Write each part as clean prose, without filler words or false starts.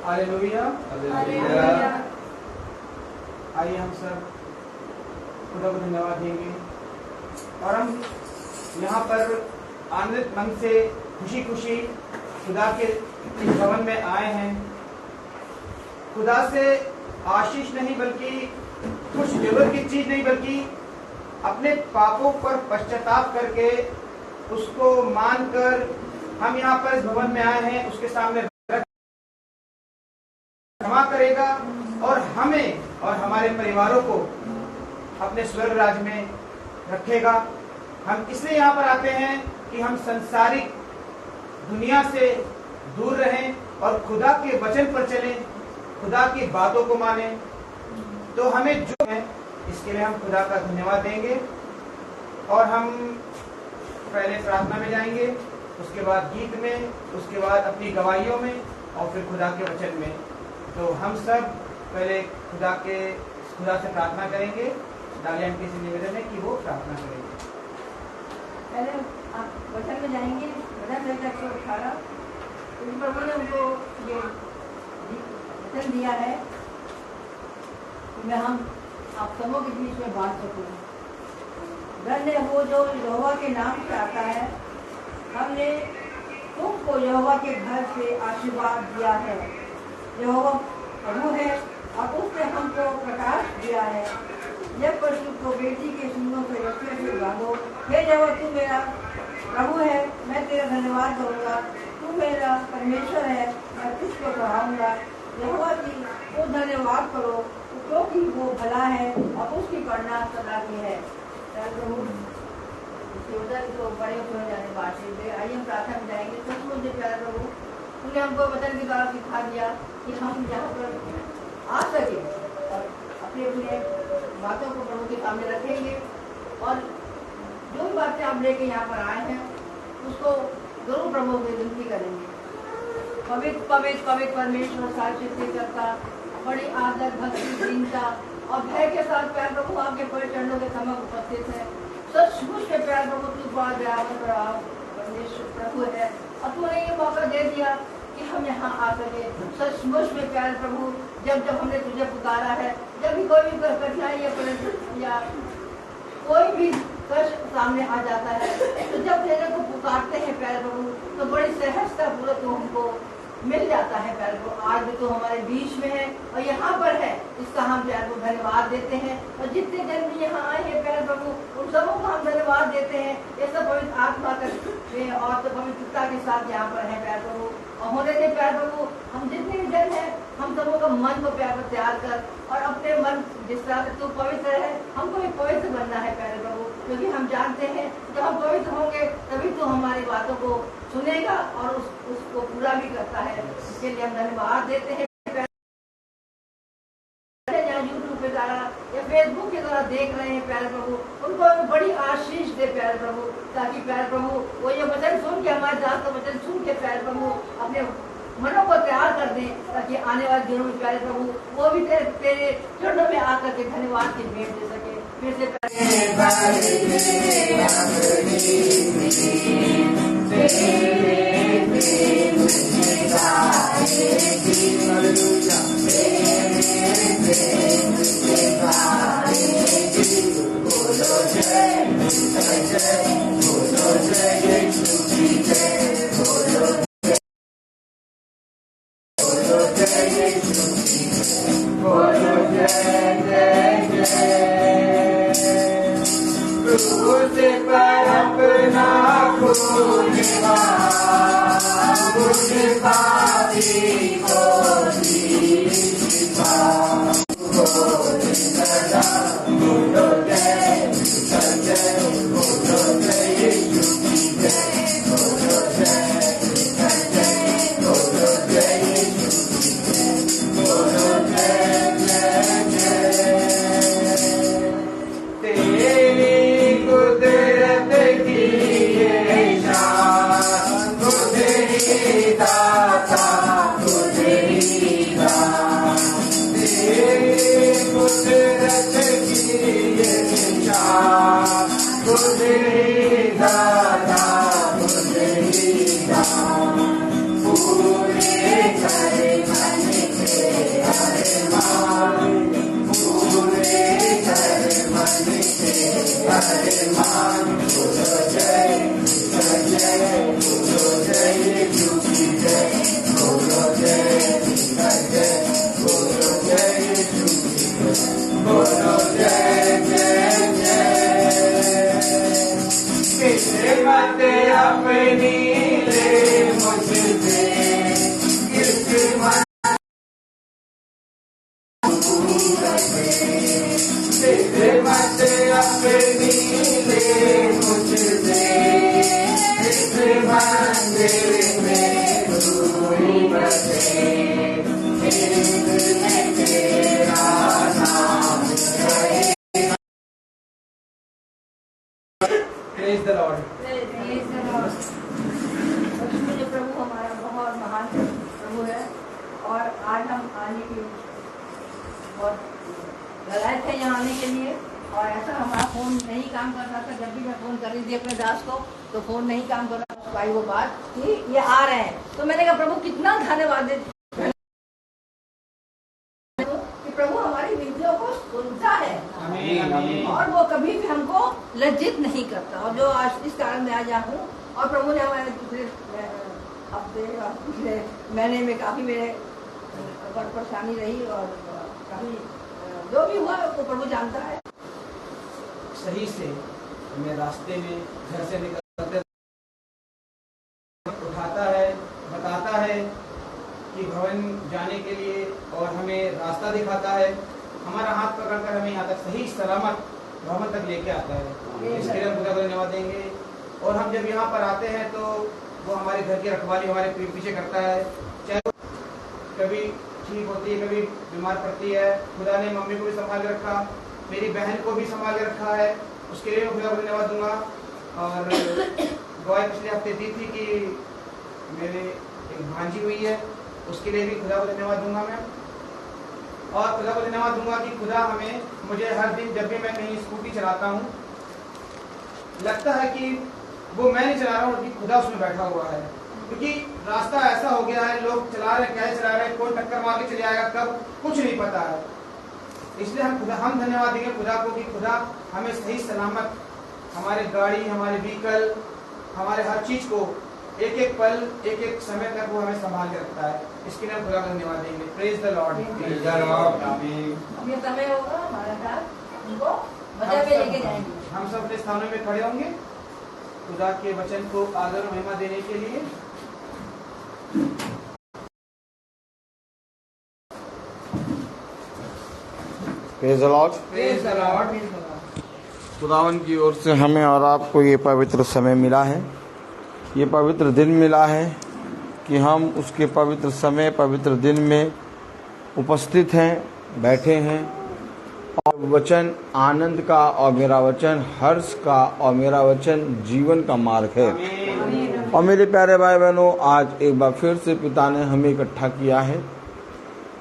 Hallelujah. Hallelujah. आइए हम सब खुदा को धन्यवाद देंगे और हम यहाँ पर आनंदित मन से खुशी खुशी खुदा के इस भवन में आए हैं। खुदा से आशीष नहीं बल्कि कुछ जरूरत की चीज नहीं बल्कि अपने पापों पर पश्चाताप करके उसको मानकर हम यहाँ पर इस भवन में आए हैं। उसके सामने क्षमा करेगा और हमें और हमारे परिवारों को अपने स्वर्ग राज्य में रखेगा। हम इसलिए यहाँ पर आते हैं कि हम संसारिक दुनिया से दूर रहें और खुदा के वचन पर चलें, खुदा की बातों को माने। तो हमें जो है इसके लिए हम खुदा का धन्यवाद देंगे और हम पहले प्रार्थना में जाएंगे, उसके बाद गीत में, उसके बाद अपनी गवाहियों में और फिर खुदा के वचन में। तो हम सब पहले खुदा से प्रार्थना करेंगे। डालिया आंटी से निवेदन है कि वो प्रार्थना करेंगे। पहले आप वचन में जाएंगे, वचन लेकर 118। प्रभु ने उनको ये वचन दिया है कि मैं हम आप सबों के बीच में बांट सकूँ। धन्य वो जो यहोवा के नाम से आता है। हमने तुमको यहोवा के घर से आशीर्वाद दिया है। यहोवा प्रभु है और उसने हमको प्रकाश दिया है। जब पशु को बेटी के सिंगों से रस्ते से बांधो। हे यहोवा तू मेरा प्रभु है, मैं तेरा धन्यवाद करूँगा। तू मेरा परमेश्वर है, मैं तुझको चढ़ाऊँगा। यहोवा की वो धन्यवाद करो क्योंकि वो भला है और उसकी करुणा सदा की है। प्रभु तो बड़े हो जाने बातचीत दे। आइए हम प्रार्थना में जाएंगे। तो मुझे प्यार प्रभु उन्होंने हमको वचन के द्वारा सिखा दिया कि हम यहाँ पर आ सके और अपने अपने बातों को प्रभु के सामने रखेंगे और जो भी बातें आप लेके यहाँ पर आए हैं उसको जरूर प्रभु से विनती करेंगे। पवित्र पवित्र पवित्र परमेश्वर साक्षी करता बड़ी आदर भक्ति दीनता और भय के साथ प्यार प्रभु आपके पवित्र चरणों के समक्ष उपस्थित है। सचमुच में प्यार प्रभु तू बहुत दयावान परमेश्वर प्रभु है और तूने ये मौका दे दिया कि हम यहाँ आ सके। सचमुच में प्यार प्रभु जब जब हमने तुझे पुकारा है, जब भी कोई भी कठिनाई या कोई भी कष्ट सामने आ जाता है तो जब तेरे को पुकारते हैं प्यार प्रभु तो बड़ी सहजता पूर्वक तो हमको मिल जाता है प्यार को। आज भी तो हमारे बीच में है और यहाँ पर है, इसका हम प्यार को धन्यवाद देते हैं। और जितने जन भी यहाँ आए हैं प्यार प्रभु उन सबों को हम धन्यवाद देते हैं। ये सब पवित्र आत्मा में और तो पवित्रता के साथ यहाँ पर है प्यार प्रभु और होने दे प्यार प्रभु। हम जितने भी जन हैं हम सबों का मन को प्यार को तैयार कर और अपने मन जिस तरह से तू पवित्र है हमको भी पवित्र बनना है प्यारे प्रभु, क्योंकि हम जानते हैं जब हम पवित्र होंगे तभी तो हमारी बातों को सुनेगा और उसको पूरा भी करता है। इसके लिए हम धन्यवाद देते हैं। यूट्यूब पे द्वारा या फेसबुक के द्वारा देख रहे हैं प्यारे प्रभु उनको बड़ी आशीष दे प्यारे प्रभु, ताकि प्यारे प्रभु वो ये वचन सुन के हमारे दास का वचन सुन के प्यारे प्रभु अपने मनों को तैयार कर दें ताकि आने वाले दिनों में प्यारे प्रभु वो भी तेरे चरणों में आकर के धन्यवाद की भेंट दे सके। फिर से पूरे और आज हम आने की बहुत ललायत थे यहाँ आने के लिए। और ऐसा हमारा फ़ोन नहीं काम कर रहा था, जब भी मैं फ़ोन कर रही थी अपने दास को तो फ़ोन नहीं काम कर रहा था। भाई वो बात कि ये आ रहे हैं, तो मैंने कहा प्रभु कितना धन्यवाद देते कि प्रभु हमारी विनतियों को सुनता है और वो कभी भी हमको लज्जित नहीं करता। और जो आज इस कारण मैं आज यहाँ हूँ, और प्रभु ने हमारे दूसरे हफ्ते और पिछले महीने में काफ़ी मेरे परेशानी रही और काफ़ी जो भी हुआ वो प्रभु जानता है। सही से हमें रास्ते में घर से निकलते उठाता है, बताता है कि भवन जाने के लिए, और हमें रास्ता दिखाता है, हमारा हाथ पकड़कर हमें यहाँ तक सही सलामत भवन तक लेके आता है। इसके लिए हम खुदा को धन्यवाद देंगे। और हम जब यहाँ पर आते हैं तो वो हमारे घर की रखवाली हमारे पीछे करता है, चाहे कभी ठीक होती है, कभी बीमार पड़ती है। खुदा ने मम्मी को भी संभाल के रखा, मेरी बहन को भी संभाल के रखा है, उसके लिए मैं खुदा को धन्यवाद दूंगा। और गवाही पिछले हफ्ते दी थी कि मेरे एक भांजी हुई है, उसके लिए भी खुदा को धन्यवाद दूंगा मैं। और खुदा को धन्यवाद दूंगा कि खुदा हमें, मुझे हर दिन जब भी मैं कहीं स्कूटी चलाता हूँ लगता है कि वो मैं नहीं चला रहा हूँ, खुदा उसमें बैठा हुआ है। क्योंकि रास्ता ऐसा हो गया है, लोग चला रहे, कैसे चला रहे, कौन टक्कर मार के चले आएगा कब, कुछ नहीं पता है। इसलिए हम धन्यवाद देंगे खुदा को कि खुदा हमें सही सलामत हमारे गाड़ी, हमारे व्हीकल, हमारे हर चीज को एक एक पल, एक एक समय तक वो हमें संभाल के रखता है। इसके लिए हम खुदा का धन्यवाद देंगे। Praise the Lord. ये समय होगा हमारे साथ, उनको मजा में लेके जाएंगे। हम सब अपने स्थानों में खड़े होंगे खुदा के वचन को आदर और महिमा देने के लिए। Praise the Lord. Praise the Lord. खुदावन की ओर से हमें और आपको ये पवित्र समय मिला है, ये पवित्र दिन मिला है कि हम उसके पवित्र समय, पवित्र दिन में उपस्थित हैं, बैठे हैं। और वचन आनंद का, और मेरा वचन हर्ष का, और मेरा वचन जीवन का मार्ग है। और मेरे प्यारे भाई बहनों, आज एक बार फिर से पिता ने हमें इकट्ठा किया है,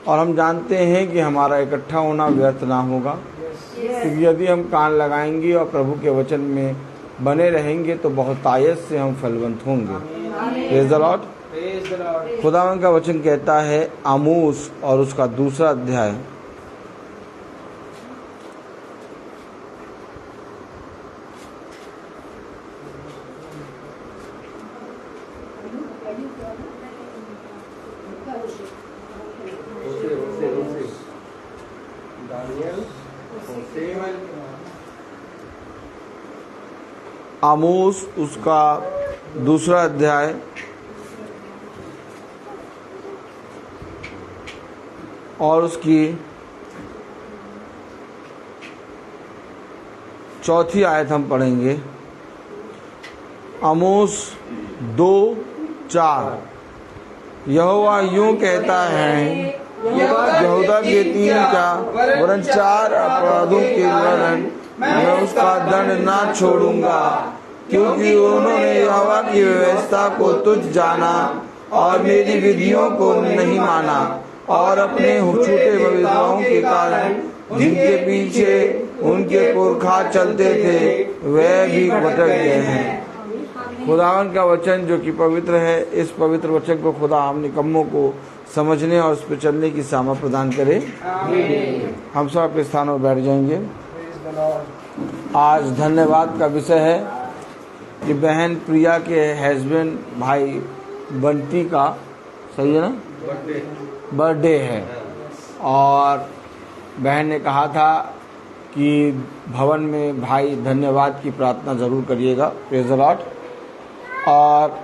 और हम जानते हैं कि हमारा इकट्ठा होना व्यर्थ ना होगा, क्योंकि यदि हम कान लगाएंगे और प्रभु के वचन में बने रहेंगे तो बहुत आयत से हम फलवंत होंगे। Praise the Lord. खुदावन का वचन कहता है आमोस और उसका 2 अध्याय, आमोस उसका 2 अध्याय और उसकी 4 आयत हम पढ़ेंगे। आमोस 2:4 यहोवा यूं कहता है, यहूदा के 4 अपराधों के कारण मैं उसका दंड ना छोड़ूंगा, क्योंकि उन्होंने यहोवा की व्यवस्था को तुच्छ जाना और मेरी विधियों को नहीं माना, और अपने झूठे भविष्यों के कारण जिनके पीछे उनके पुरखा चलते थे वे भी भटक गए हैं। खुदावन का वचन जो कि पवित्र है, इस पवित्र वचन को खुदा हम निकम्मों को समझने और उस पर चलने की सामर्थ प्रदान करे। हम सब अपने स्थानों पर बैठ जाएंगे। आज धन्यवाद का विषय है कि बहन प्रिया के हस्बैंड भाई बंटी का, सही है ना, बर्थडे है। और बहन ने कहा था कि भवन में भाई धन्यवाद की प्रार्थना ज़रूर करिएगा। Praise the Lord. और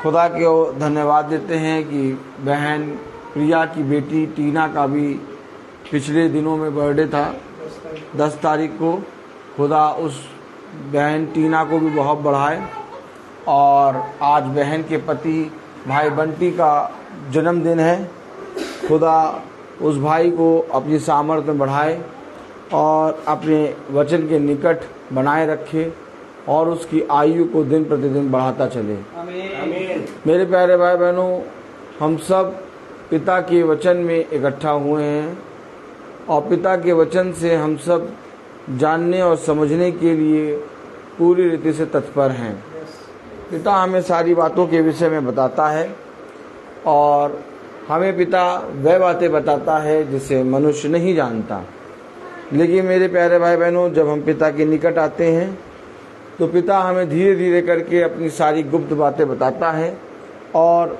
खुदा को धन्यवाद देते हैं कि बहन प्रिया की बेटी टीना का भी पिछले दिनों में बर्थडे था, 10 तारीख को। खुदा उस बहन टीना को भी बहुत बढ़ाए। और आज बहन के पति भाई बंटी का जन्मदिन है। खुदा उस भाई को अपनी सामर्थ्य में बढ़ाए और अपने वचन के निकट बनाए रखे और उसकी आयु को दिन प्रतिदिन बढ़ाता चले। आमीन। मेरे प्यारे भाई बहनों, हम सब पिता के वचन में इकट्ठा हुए हैं और पिता के वचन से हम सब जानने और समझने के लिए पूरी रीति से तत्पर हैं। पिता हमें सारी बातों के विषय में बताता है और हमें पिता वह बातें बताता है जिसे मनुष्य नहीं जानता। लेकिन मेरे प्यारे भाई बहनों, जब हम पिता के निकट आते हैं तो पिता हमें धीरे धीरे करके अपनी सारी गुप्त बातें बताता है और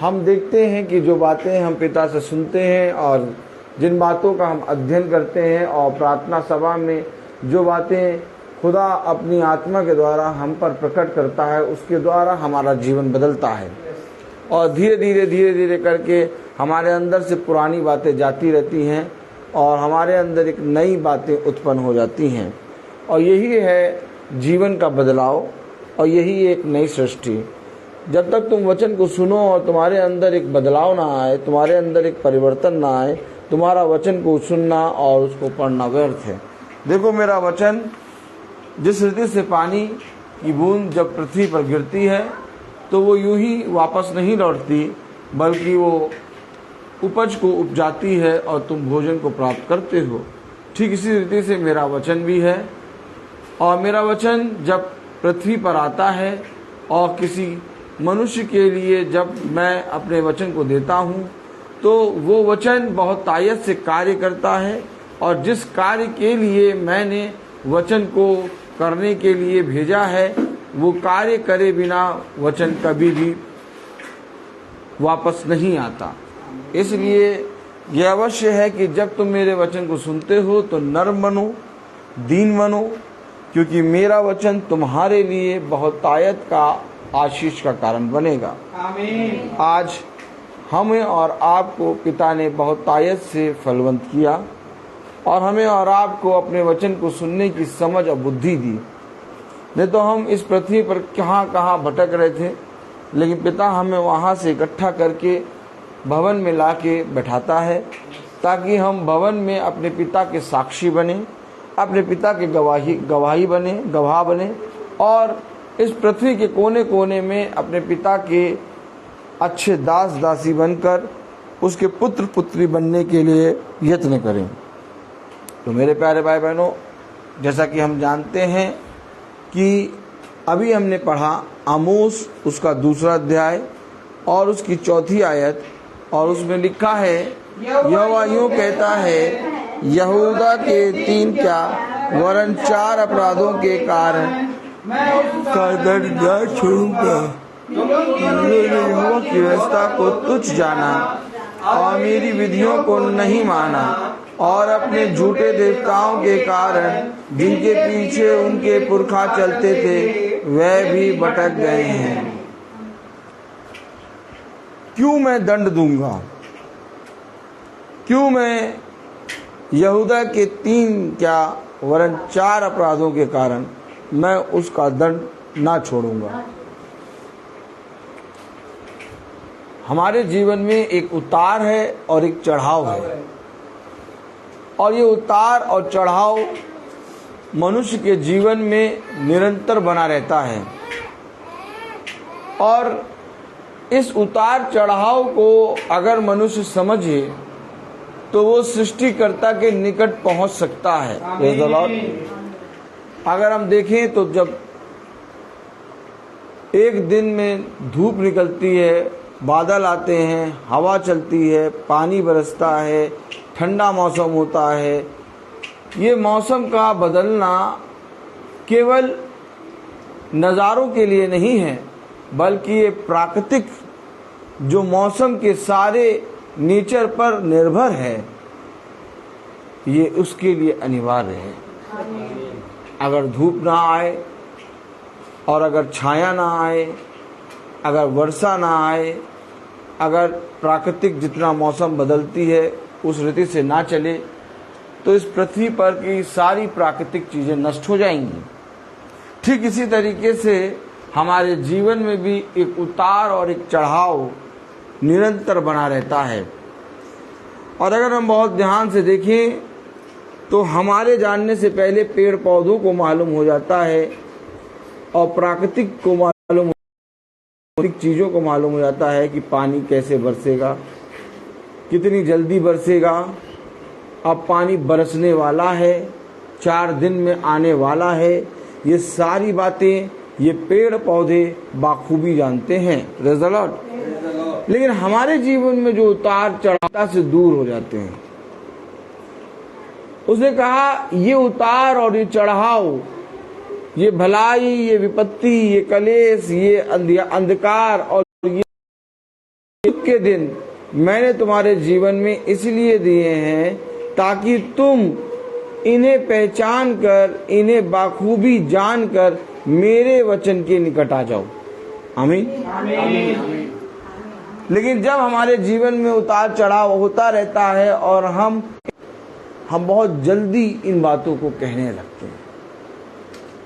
हम देखते हैं कि जो बातें हम पिता से सुनते हैं और जिन बातों का हम अध्ययन करते हैं और प्रार्थना सभा में जो बातें खुदा अपनी आत्मा के द्वारा हम पर प्रकट करता है, उसके द्वारा हमारा जीवन बदलता है और धीरे धीरे करके हमारे अंदर से पुरानी बातें जाती रहती हैं और हमारे अंदर एक नई बातें उत्पन्न हो जाती हैं। और यही है जीवन का बदलाव और यही एक नई सृष्टि। जब तक तुम वचन को सुनो और तुम्हारे अंदर एक बदलाव ना आए, तुम्हारे अंदर एक परिवर्तन ना आए, तुम्हारा वचन को सुनना और उसको पढ़ना व्यर्थ है। देखो, मेरा वचन जिस रीति से पानी की बूंद जब पृथ्वी पर गिरती है तो वो यूं ही वापस नहीं लौटती, बल्कि वो उपज को उपजाती है और तुम भोजन को प्राप्त करते हो। ठीक इसी रीति से मेरा वचन भी है और मेरा वचन जब पृथ्वी पर आता है और किसी मनुष्य के लिए जब मैं अपने वचन को देता हूँ तो वो वचन बहुत तायत से कार्य करता है और जिस कार्य के लिए मैंने वचन को करने के लिए भेजा है वो कार्य करे बिना वचन कभी भी वापस नहीं आता। इसलिए यह अवश्य है कि जब तुम मेरे वचन को सुनते हो तो नर्म बनो, दीन बनो, क्योंकि मेरा वचन तुम्हारे लिए बहुत तायत का आशीष का कारण बनेगा। आमीन। आज हमें और आपको पिता ने बहुत तायत से फलवंत किया और हमें और आपको अपने वचन को सुनने की समझ और बुद्धि दी। नहीं तो हम इस पृथ्वी पर कहाँ कहाँ भटक रहे थे, लेकिन पिता हमें वहाँ से इकट्ठा करके भवन में ला के बैठाता है ताकि हम भवन में अपने पिता के साक्षी बने, अपने पिता के गवाह बने और इस पृथ्वी के कोने कोने में अपने पिता के अच्छे दास दासी बनकर उसके पुत्र पुत्री बनने के लिए यत्न करें। तो मेरे प्यारे भाई बहनों, जैसा कि हम जानते हैं कि अभी हमने पढ़ा आमोस उसका 2 अध्याय और उसकी 4 आयत और उसमें लिखा है, यहोवा यूं कहता है, यहूदा के 3 क्या वरन 4 अपराधों के कारण का दंड न छोड़ूंगा। उन्होंने यहोवा की व्यवस्था को तुच्छ जाना और मेरी विधियों को नहीं माना और अपने झूठे देवताओं के कारण जिनके पीछे उनके पुरखा चलते थे वह भी भटक गए हैं। क्यों मैं दंड दूंगा? क्यों मैं यहूदा के 3 क्या वरन 4 अपराधों के कारण मैं उसका दंड ना छोड़ूंगा। हमारे जीवन में एक उतार है और एक चढ़ाव है और ये उतार और चढ़ाव मनुष्य के जीवन में निरंतर बना रहता है और इस उतार चढ़ाव को अगर मनुष्य समझे तो वो सृष्टिकर्ता के निकट पहुंच सकता है। अगर हम देखें तो जब एक दिन में धूप निकलती है, बादल आते हैं, हवा चलती है, पानी बरसता है, ठंडा मौसम होता है, ये मौसम का बदलना केवल नज़ारों के लिए नहीं है, बल्कि ये प्राकृतिक जो मौसम के सारे नेचर पर निर्भर है, ये उसके लिए अनिवार्य है। अगर धूप ना आए और अगर छाया ना आए, अगर वर्षा ना आए, अगर प्राकृतिक जितना मौसम बदलती है उस रीति से ना चले तो इस पृथ्वी पर की सारी प्राकृतिक चीज़ें नष्ट हो जाएंगी। ठीक इसी तरीके से हमारे जीवन में भी एक उतार और एक चढ़ाव निरंतर बना रहता है और अगर हम बहुत ध्यान से देखें तो हमारे जानने से पहले पेड़ पौधों को मालूम हो जाता है और प्राकृतिक को मालूम चीज़ों को मालूम हो जाता है कि पानी कैसे बरसेगा, कितनी जल्दी बरसेगा, अब पानी बरसने वाला है, 4 दिन में आने वाला है। ये सारी बातें ये पेड़ पौधे बाखूबी जानते हैं। Praise the Lord. लेकिन हमारे जीवन में जो उतार चढ़ाव से दूर हो जाते हैं, उसने कहा ये उतार और ये चढ़ाव, ये भलाई, ये विपत्ति, ये कलेश, ये अंधकार और ये के दिन मैंने तुम्हारे जीवन में इसलिए दिए हैं ताकि तुम इन्हें पहचान कर, इन्हें बाखूबी जानकर मेरे वचन के निकट आ जाओ। आमीन। लेकिन जब हमारे जीवन में उतार चढ़ाव होता रहता है और हम बहुत जल्दी इन बातों को कहने लगते हैं,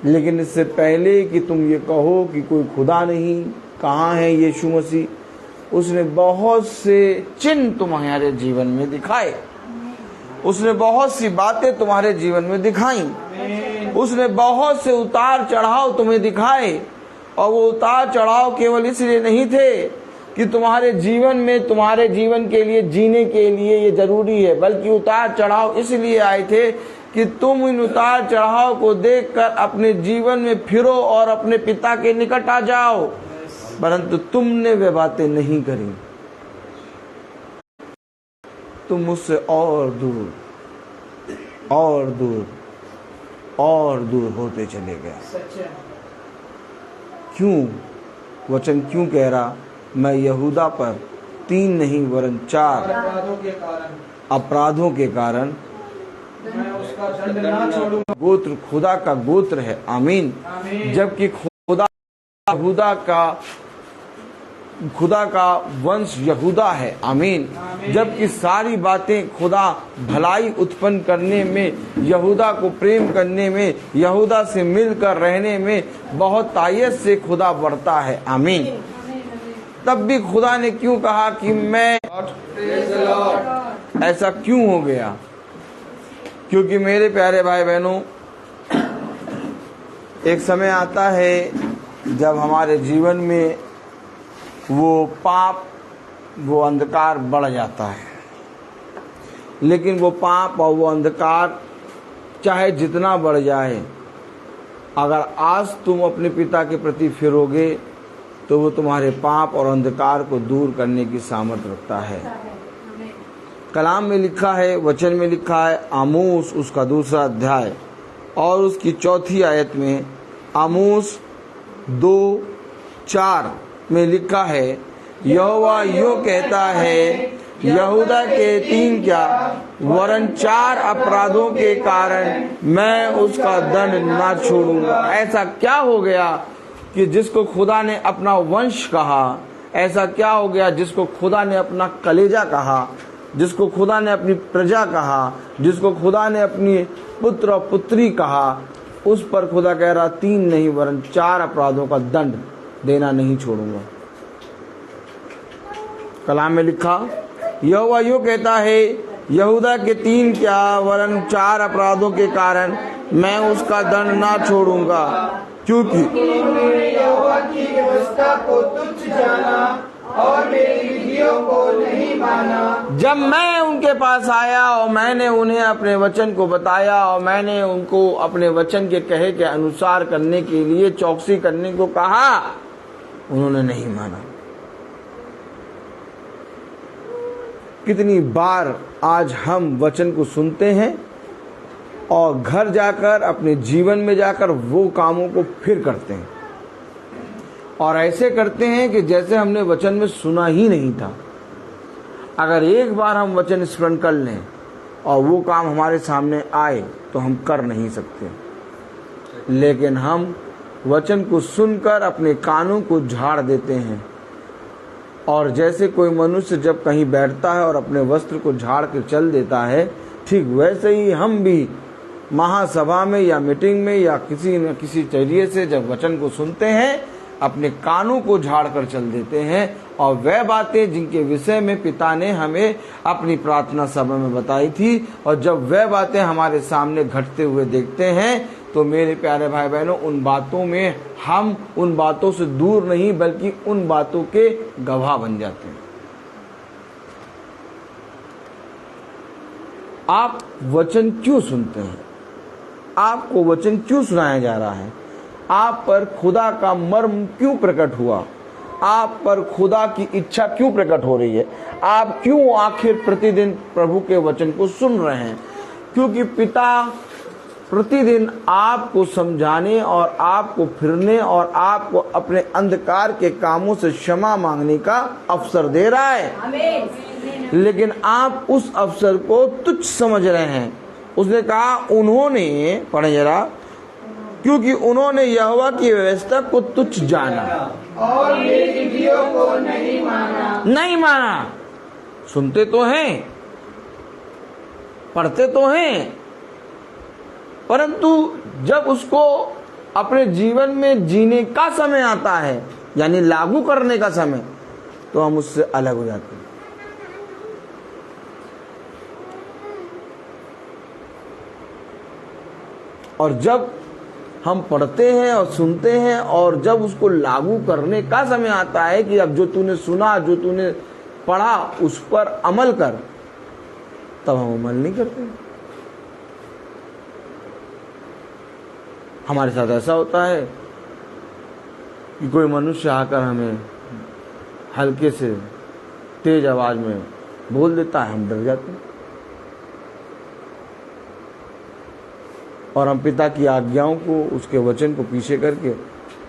लेकिन इससे पहले कि तुम ये कहो कि कोई खुदा नहीं, कहाँ है यीशु मसीह, उसने बहुत से चिन्ह तुम्हारे जीवन में दिखाए, उसने बहुत सी बातें तुम्हारे जीवन में दिखाई, उसने बहुत से उतार चढ़ाव तुम्हें दिखाए। और वो उतार चढ़ाव केवल इसलिए नहीं थे कि तुम्हारे जीवन में, तुम्हारे जीवन के लिए, जीने के लिए ये जरूरी है, बल्कि उतार चढ़ाव इसलिए आए थे कि तुम इन उतार चढ़ाव को देखकर अपने जीवन में फिरो और अपने पिता के निकट आ जाओ। परंतु तुमने वे बातें नहीं करी, तुम मुझसे और दूर और दूर और दूर होते चले गए। क्यों? वचन क्यों कह रहा, मैं यहूदा पर 3 नहीं वरन 4 अपराधों के कारण मैं उसका दंड ना छोड़ूंगा। गोत्र खुदा का गोत्र है। आमीन। जबकि खुदा का वंश यहूदा है। आमीन। जबकि सारी बातें खुदा भलाई उत्पन्न करने में, यहूदा को प्रेम करने में, यहूदा से मिलकर रहने में बहुत तायत से खुदा बढ़ता है। आमीन। तब भी खुदा ने क्यों कहा कि मैं, ऐसा क्यों हो गया? क्योंकि मेरे प्यारे भाई बहनों, एक समय आता है जब हमारे जीवन में वो पाप, वो अंधकार बढ़ जाता है। लेकिन वो पाप और वो अंधकार चाहे जितना बढ़ जाए, अगर आज तुम अपने पिता के प्रति फिरोगे तो वो तुम्हारे पाप और अंधकार को दूर करने की सामर्थ्य रखता है। कलाम में लिखा है, वचन में लिखा है, आमोस उसका 2 अध्याय और उसकी 4 आयत में, आमोस 2:4 में लिखा है, यहोवा यूं कहता है, यहूदा के 3 क्या वरन 4 अपराधों के कारण मैं उसका दंड ना छोड़ूंगा। ऐसा क्या हो गया कि जिसको खुदा ने अपना वंश कहा, ऐसा क्या हो गया जिसको खुदा ने अपना कलेजा कहा, जिसको खुदा ने अपनी प्रजा कहा, जिसको खुदा ने अपनी पुत्र और पुत्री कहा, उस पर खुदा कह रहा 3 नहीं वरन 4 अपराधों का दंड देना नहीं छोड़ूंगा। कलाम में लिखा, यहोवा यूं कहता है, यहूदा के 3 क्या वरन 4 अपराधों के कारण मैं उसका दंड ना छोड़ूंगा, क्योंकि उन्होंने यहोवा की व्यवस्था को तुच्छ जाना और मेरी विधियों को नहीं माना। जब मैं उनके पास आया और मैंने उन्हें अपने वचन को बताया और मैंने उनको अपने वचन के कहे के अनुसार करने के लिए चौकसी करने को कहा, उन्होंने नहीं माना। कितनी बार आज हम वचन को सुनते हैं और घर जाकर, अपने जीवन में जाकर वो कामों को फिर करते हैं, और ऐसे करते हैं कि जैसे हमने वचन में सुना ही नहीं था। अगर एक बार हम वचन स्मरण कर लें और वो काम हमारे सामने आए तो हम कर नहीं सकते, लेकिन हम वचन को सुनकर अपने कानों को झाड़ देते हैं। और जैसे कोई मनुष्य जब कहीं बैठता है और अपने वस्त्र को झाड़ कर चल देता है, ठीक वैसे ही हम भी महासभा में या मीटिंग में या किसी न किसी जरिए से जब वचन को सुनते हैं, अपने कानों को झाड़ कर चल देते हैं। और वह बातें जिनके विषय में पिता ने हमें अपनी प्रार्थना सभा में बताई थी, और जब वह बातें हमारे सामने घटते हुए देखते हैं, तो मेरे प्यारे भाई बहनों, उन बातों में हम उन बातों से दूर नहीं बल्कि उन बातों के गवाह बन जाते हैं। आप वचन क्यों सुनते हैं? आपको वचन क्यों सुनाया जा रहा है? आप पर खुदा का मर्म क्यों प्रकट हुआ? आप पर खुदा की इच्छा क्यों प्रकट हो रही है? आप क्यों आखिर प्रतिदिन प्रभु के वचन को सुन रहे हैं? क्योंकि पिता प्रतिदिन आपको समझाने और आपको फिरने और आपको अपने अंधकार के कामों से क्षमा मांगने का अवसर दे रहा है। लेकिन आप उस अवसर को तुच्छ समझ रहे हैं। उसने कहा उन्होंने, पढ़े जरा, क्योंकि उन्होंने यहोवा की व्यवस्था को तुच्छ जाना और मेरी विधियों को नहीं माना। सुनते तो हैं, पढ़ते तो हैं, परंतु जब उसको अपने जीवन में जीने का समय आता है, यानी लागू करने का समय, तो हम उससे अलग हो जाते हैं। और जब हम पढ़ते हैं और सुनते हैं और जब उसको लागू करने का समय आता है कि अब जो तूने सुना, जो तूने पढ़ा, उस पर अमल कर, तब हम अमल नहीं करते। हमारे साथ ऐसा होता है कि कोई मनुष्य आकर हमें हल्के से तेज आवाज में बोल देता है, हम डर जाते हैं और हम पिता की आज्ञाओं को, उसके वचन को पीछे करके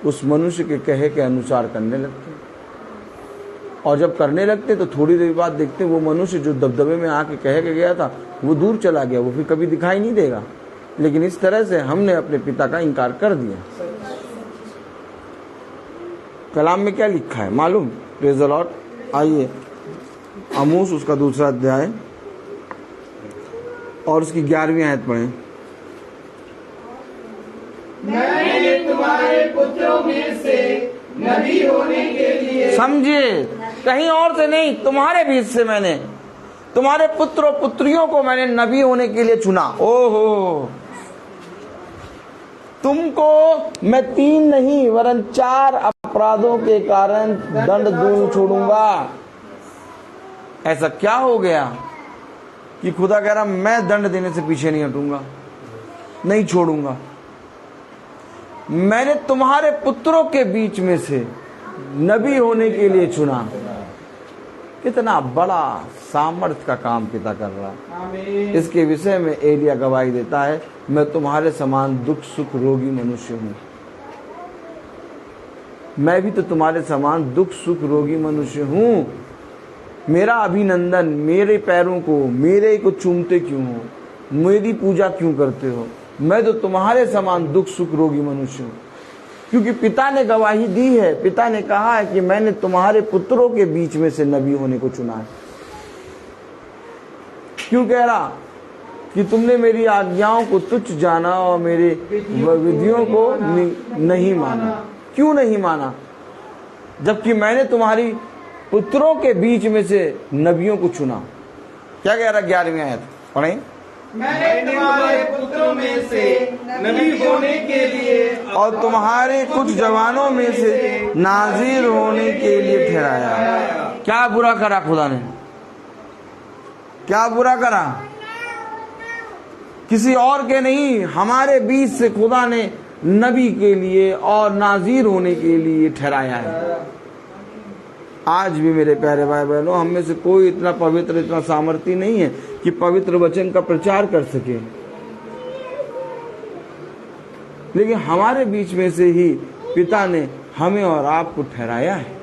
उस मनुष्य के कहे के अनुसार करने लगते हैं। और जब करने लगते हैं तो थोड़ी देर बाद देखते हैं वो मनुष्य जो दबदबे में आके कह के गया था वो दूर चला गया, वो फिर कभी दिखाई नहीं देगा। लेकिन इस तरह से हमने अपने पिता का इनकार कर दिया। कलाम में क्या लिखा है मालूम? Praise the Lord. आइए आमोस उसका दूसरा अध्याय और उसकी 11वीं आयत पढ़ें। मैंने तुम्हारे पुत्रों में से नबी होने के लिए, समझिए, कहीं और से नहीं, तुम्हारे बीच से मैंने तुम्हारे पुत्र और पुत्रियों को मैंने नबी होने के लिए चुना। ओहो, तुमको मैं 3 नहीं वरन 4 अपराधों के कारण दंड दूर छोड़ूंगा। ऐसा क्या हो गया कि खुदा कह रहा मैं दंड देने से पीछे नहीं हटूंगा, नहीं छोड़ूंगा। मैंने तुम्हारे पुत्रों के बीच में से नबी होने के लिए चुना। कितना बड़ा सामर्थ्य का काम पिता कर रहा है। इसके विषय में एलिया गवाही देता है, मैं तुम्हारे समान दुख सुख रोगी मनुष्य हूं। मैं भी तो तुम्हारे समान दुख सुख रोगी मनुष्य हूं। मेरा अभिनंदन, मेरे पैरों को, मेरे को चूमते क्यों हो? मेरी पूजा क्यों करते हो? मैं तो तुम्हारे समान दुख सुख रोगी मनुष्य हूं। क्योंकि पिता ने गवाही दी है, पिता ने कहा है कि मैंने तुम्हारे पुत्रों के बीच में से नबी होने को चुना है। क्यों कह रहा कि तुमने मेरी आज्ञाओं को तुच्छ जाना और मेरे विधियों को नहीं माना। क्यों नहीं माना? जबकि मैंने तुम्हारी पुत्रों के बीच में से नबियों को चुना। क्या कह रहा 11वीं आयत पढ़ें। मैंने तुम्हारे पुत्रों में से नबी होने के लिए और तुम्हारे कुछ जवानों में से नाज़ीर होने के लिए ठहराया। क्या बुरा करा खुदा ने? क्या बुरा करा? किसी और के नहीं, हमारे बीच से खुदा ने नबी के लिए और नाज़ीर होने के लिए ठहराया है। आज भी मेरे प्यारे भाई बहनों, हम में से कोई इतना पवित्र, इतना सामर्थ्य नहीं है कि पवित्र वचन का प्रचार कर सके, लेकिन हमारे बीच में से ही पिता ने हमें और आपको ठहराया है।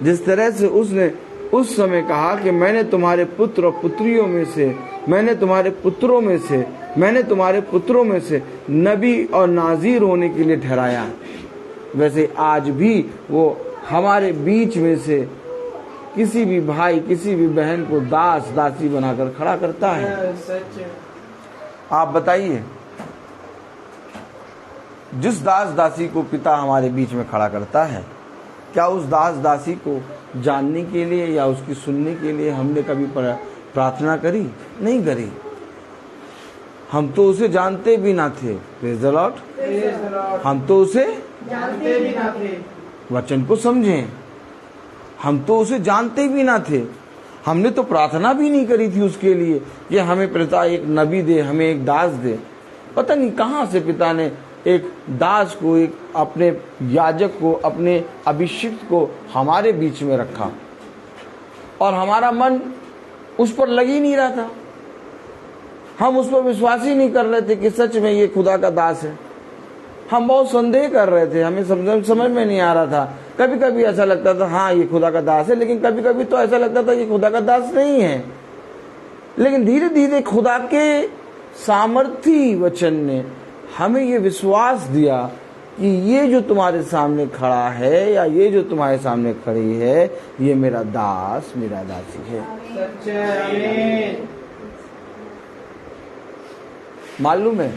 जिस तरह से उसने उस समय कहा कि मैंने तुम्हारे पुत्र और पुत्रियों में से, मैंने तुम्हारे पुत्रों में से, मैंने तुम्हारे पुत्रों में से नबी और नाज़ीर होने के लिए ठहराया, वैसे आज भी वो हमारे बीच में से किसी भी भाई, किसी भी बहन को दास दासी बनाकर खड़ा करता है। आप बताइए, जिस दास दासी को पिता हमारे बीच में खड़ा करता है, क्या उस दास दासी को जानने के लिए या उसकी सुनने के लिए हमने कभी प्रार्थना करी? नहीं करी। हम तो उसे जानते भी ना थे। Praise the Lord. हम तो उसे जानते भी ना थे। वचन को समझें, हम तो उसे जानते भी ना थे। हमने तो प्रार्थना भी नहीं करी थी उसके लिए कि हमें पिता एक नबी दे, हमें एक दास दे। पता नहीं कहां से पिता ने एक दास को, एक अपने याजक को, अपने अभिषिक्त को हमारे बीच में रखा, और हमारा मन उस पर लग ही नहीं रहा था। हम उस पर विश्वास ही नहीं कर रहे थे कि सच में ये खुदा का दास है। हम बहुत संदेह कर रहे थे, हमें समझ में नहीं आ रहा था। कभी कभी ऐसा लगता था हाँ ये खुदा का दास है, लेकिन कभी कभी तो ऐसा लगता था ये खुदा का दास नहीं है। लेकिन धीरे धीरे खुदा के सामर्थी वचन ने हमें ये विश्वास दिया कि ये जो तुम्हारे सामने खड़ा है, या ये जो तुम्हारे सामने खड़ी है, ये मेरा दास, मेरा दासी है। सच है, आमीन। मालूम है,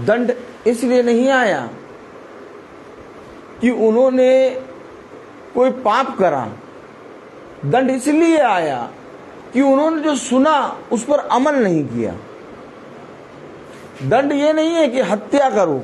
दंड इसलिए नहीं आया कि उन्होंने कोई पाप करा। दंड इसलिए आया कि उन्होंने जो सुना उस पर अमल नहीं किया। दंड ये नहीं है कि हत्या करो,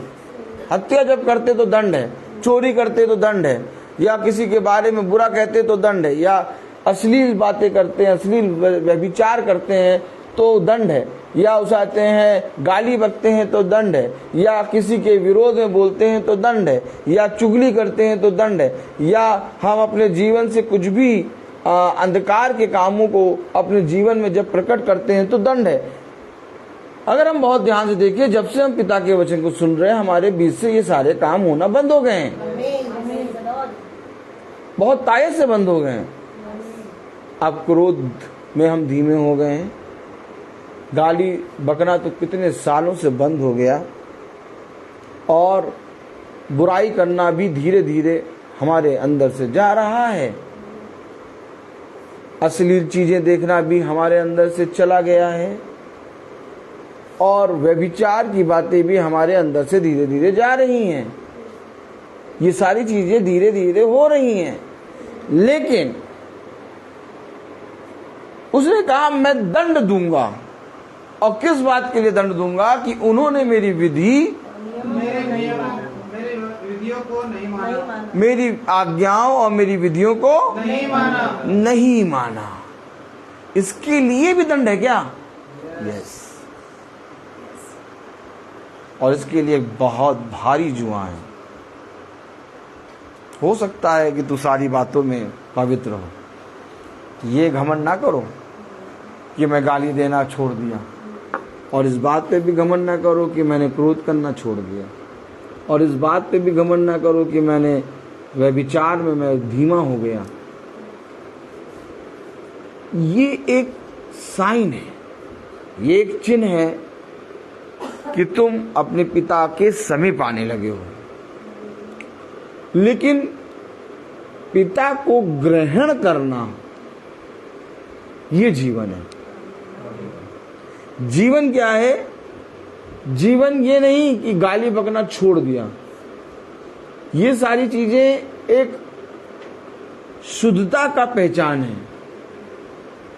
हत्या जब करते तो दंड है, चोरी करते तो दंड है, या किसी के बारे में बुरा कहते तो दंड है, या अश्लील बातें करते हैं, अश्लील व्यभिचार करते हैं तो दंड है, या उसाते हैं, गाली बकते हैं तो दंड है, या किसी के विरोध में बोलते हैं तो दंड है, या चुगली करते हैं तो दंड है, या हम अपने जीवन से कुछ भी अंधकार के कामों को अपने जीवन में जब प्रकट करते हैं तो दंड है। अगर हम बहुत ध्यान से देखिए, जब से हम पिता के वचन को सुन रहे हैं, हमारे बीच से ये सारे काम होना बंद हो गए हैं, बहुत तायत से बंद हो गए हैं। अब क्रोध में हम धीमे हो गए हैं, गाली बकना तो कितने सालों से बंद हो गया, और बुराई करना भी धीरे धीरे हमारे अंदर से जा रहा है। अश्लील चीजें देखना भी हमारे अंदर से चला गया है, और व्यभिचार की बातें भी हमारे अंदर से धीरे धीरे जा रही हैं। ये सारी चीजें धीरे धीरे हो रही हैं। लेकिन उसने कहा मैं दंड दूंगा, और किस बात के लिए दंड दूंगा? कि उन्होंने मेरी विधि, मेरी विधियों को नहीं माना, मेरी आज्ञाओं और मेरी विधियों को नहीं माना। इसके लिए भी दंड है क्या? यस। और इसके लिए बहुत भारी जुआ है। हो सकता है कि तू सारी बातों में पवित्र हो, ये घमंड ना करो कि मैं गाली देना छोड़ दिया, और इस बात पे भी घमंड ना करो कि मैंने क्रोध करना छोड़ दिया, और इस बात पे भी घमंड ना करो कि मैंने व्यभिचार में मैं धीमा हो गया। ये एक साइन है, ये एक चिन्ह है कि तुम अपने पिता के समीप आने लगे हो। लेकिन पिता को ग्रहण करना ये जीवन है। जीवन क्या है? जीवन ये नहीं कि गाली बकना छोड़ दिया। ये सारी चीजें एक शुद्धता का पहचान है।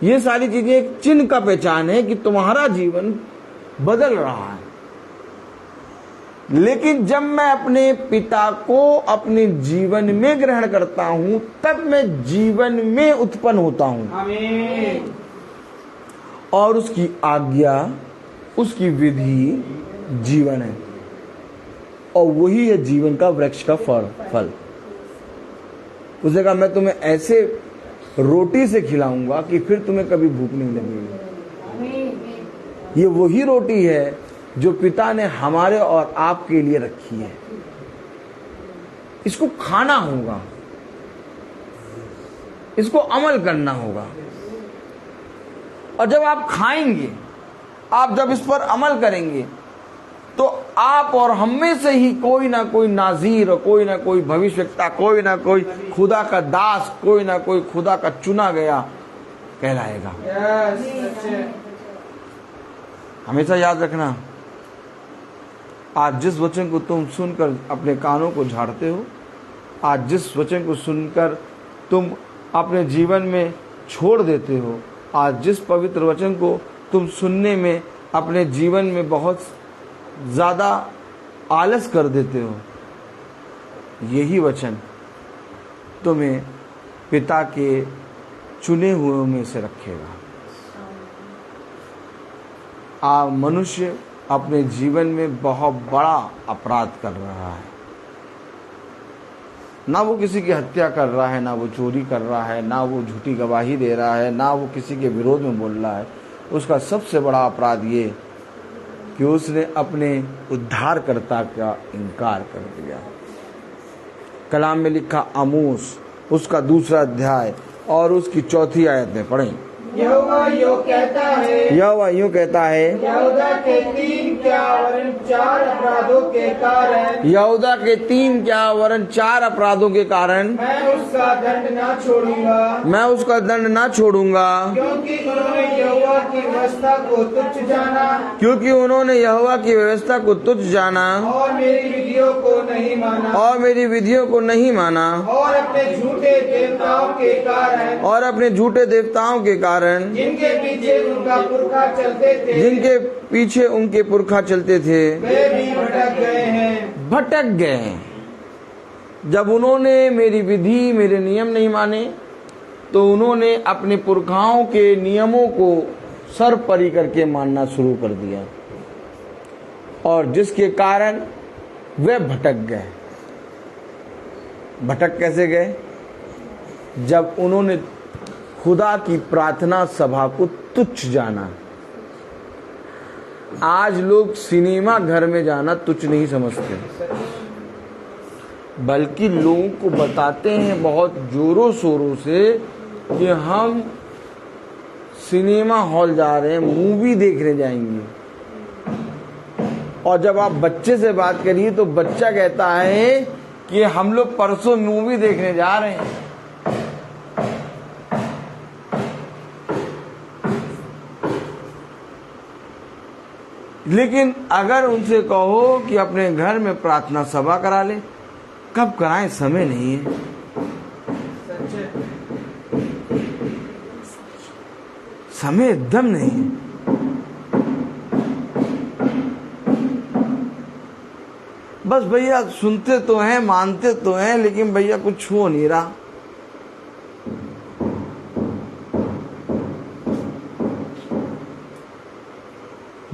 ये सारी चीजें एक चिन्ह का पहचान है कि तुम्हारा जीवन बदल रहा है। लेकिन जब मैं अपने पिता को अपने जीवन में ग्रहण करता हूं, तब मैं जीवन में उत्पन्न होता हूं। आमीन। और उसकी आज्ञा, उसकी विधि जीवन है, और वही है जीवन का वृक्ष का फल। उसने कहा मैं तुम्हें ऐसे रोटी से खिलाऊंगा कि फिर तुम्हें कभी भूख नहीं लगेगी। ये वही रोटी है जो पिता ने हमारे और आपके लिए रखी है। इसको खाना होगा, इसको अमल करना होगा। और जब आप खाएंगे, आप जब इस पर अमल करेंगे, तो आप और हम में से ही कोई ना कोई नाजीर, और कोई ना कोई भविष्यवक्ता, कोई ना कोई खुदा का दास, कोई ना कोई खुदा का चुना गया कहलाएगा। हमेशा याद रखना, आज जिस वचन को तुम सुनकर अपने कानों को झाड़ते हो, आज जिस वचन को सुनकर तुम अपने जीवन में छोड़ देते हो, आज जिस पवित्र वचन को तुम सुनने में अपने जीवन में बहुत ज़्यादा आलस कर देते हो, यही वचन तुम्हें पिता के चुने हुए में से रखेगा। मनुष्य अपने जीवन में बहुत बड़ा अपराध कर रहा है। ना वो किसी की हत्या कर रहा है, ना वो चोरी कर रहा है, ना वो झूठी गवाही दे रहा है, ना वो किसी के विरोध में बोल रहा है। उसका सबसे बड़ा अपराध ये कि उसने अपने उद्धारकर्ता का इनकार कर दिया। कलाम में लिखा आमोस उसका 2 अध्याय और उसकी 4 आयत में पढ़ें। यहोवा यूं कहता है, यहोवा यूं कहता है, यहूदा के 3 क्या वरन 4 अपराधों के कारण, यहूदा के 3 क्या वरन 4 अपराधों के कारण मैं उसका दंड ना छोड़ूंगा, मैं उसका दंड ना छोड़ूंगा, क्योंकि उन्होंने यहोवा की व्यवस्था को तुच्छ जाना, क्योंकि उन्होंने यहोवा की व्यवस्था को तुच्छ जाना और मेरी विधियों को नहीं माना, और मेरी विधियों को नहीं माना, और अपने झूठे देवताओं के कारण, और अपने झूठे देवताओं के कारण जिनके पीछे उनका पुरखा चलते थे, जिनके पीछे उनके पुरखा चलते थे, वे भी भटक गए हैं। भटक गए। जब उन्होंने मेरी विधि मेरे नियम नहीं माने तो उन्होंने अपने पुरखाओं के नियमों को सर्वोपरि करके मानना शुरू कर दिया, और जिसके कारण वे भटक गए। भटक कैसे गए? जब उन्होंने खुदा की प्रार्थना सभा को तुच्छ जाना। आज लोग सिनेमा घर में जाना तुच्छ नहीं समझते, बल्कि लोगों को बताते हैं बहुत जोरों शोरों से कि हम सिनेमा हॉल जा रहे हैं, मूवी देखने जाएंगे। और जब आप बच्चे से बात करिए तो बच्चा कहता है कि हम लोग परसों मूवी देखने जा रहे हैं। लेकिन अगर उनसे कहो कि अपने घर में प्रार्थना सभा करा ले, कब कराएं, समय नहीं है। समय एकदम नहीं है। बस भैया सुनते तो हैं, मानते तो हैं, लेकिन भैया कुछ हो नहीं रहा।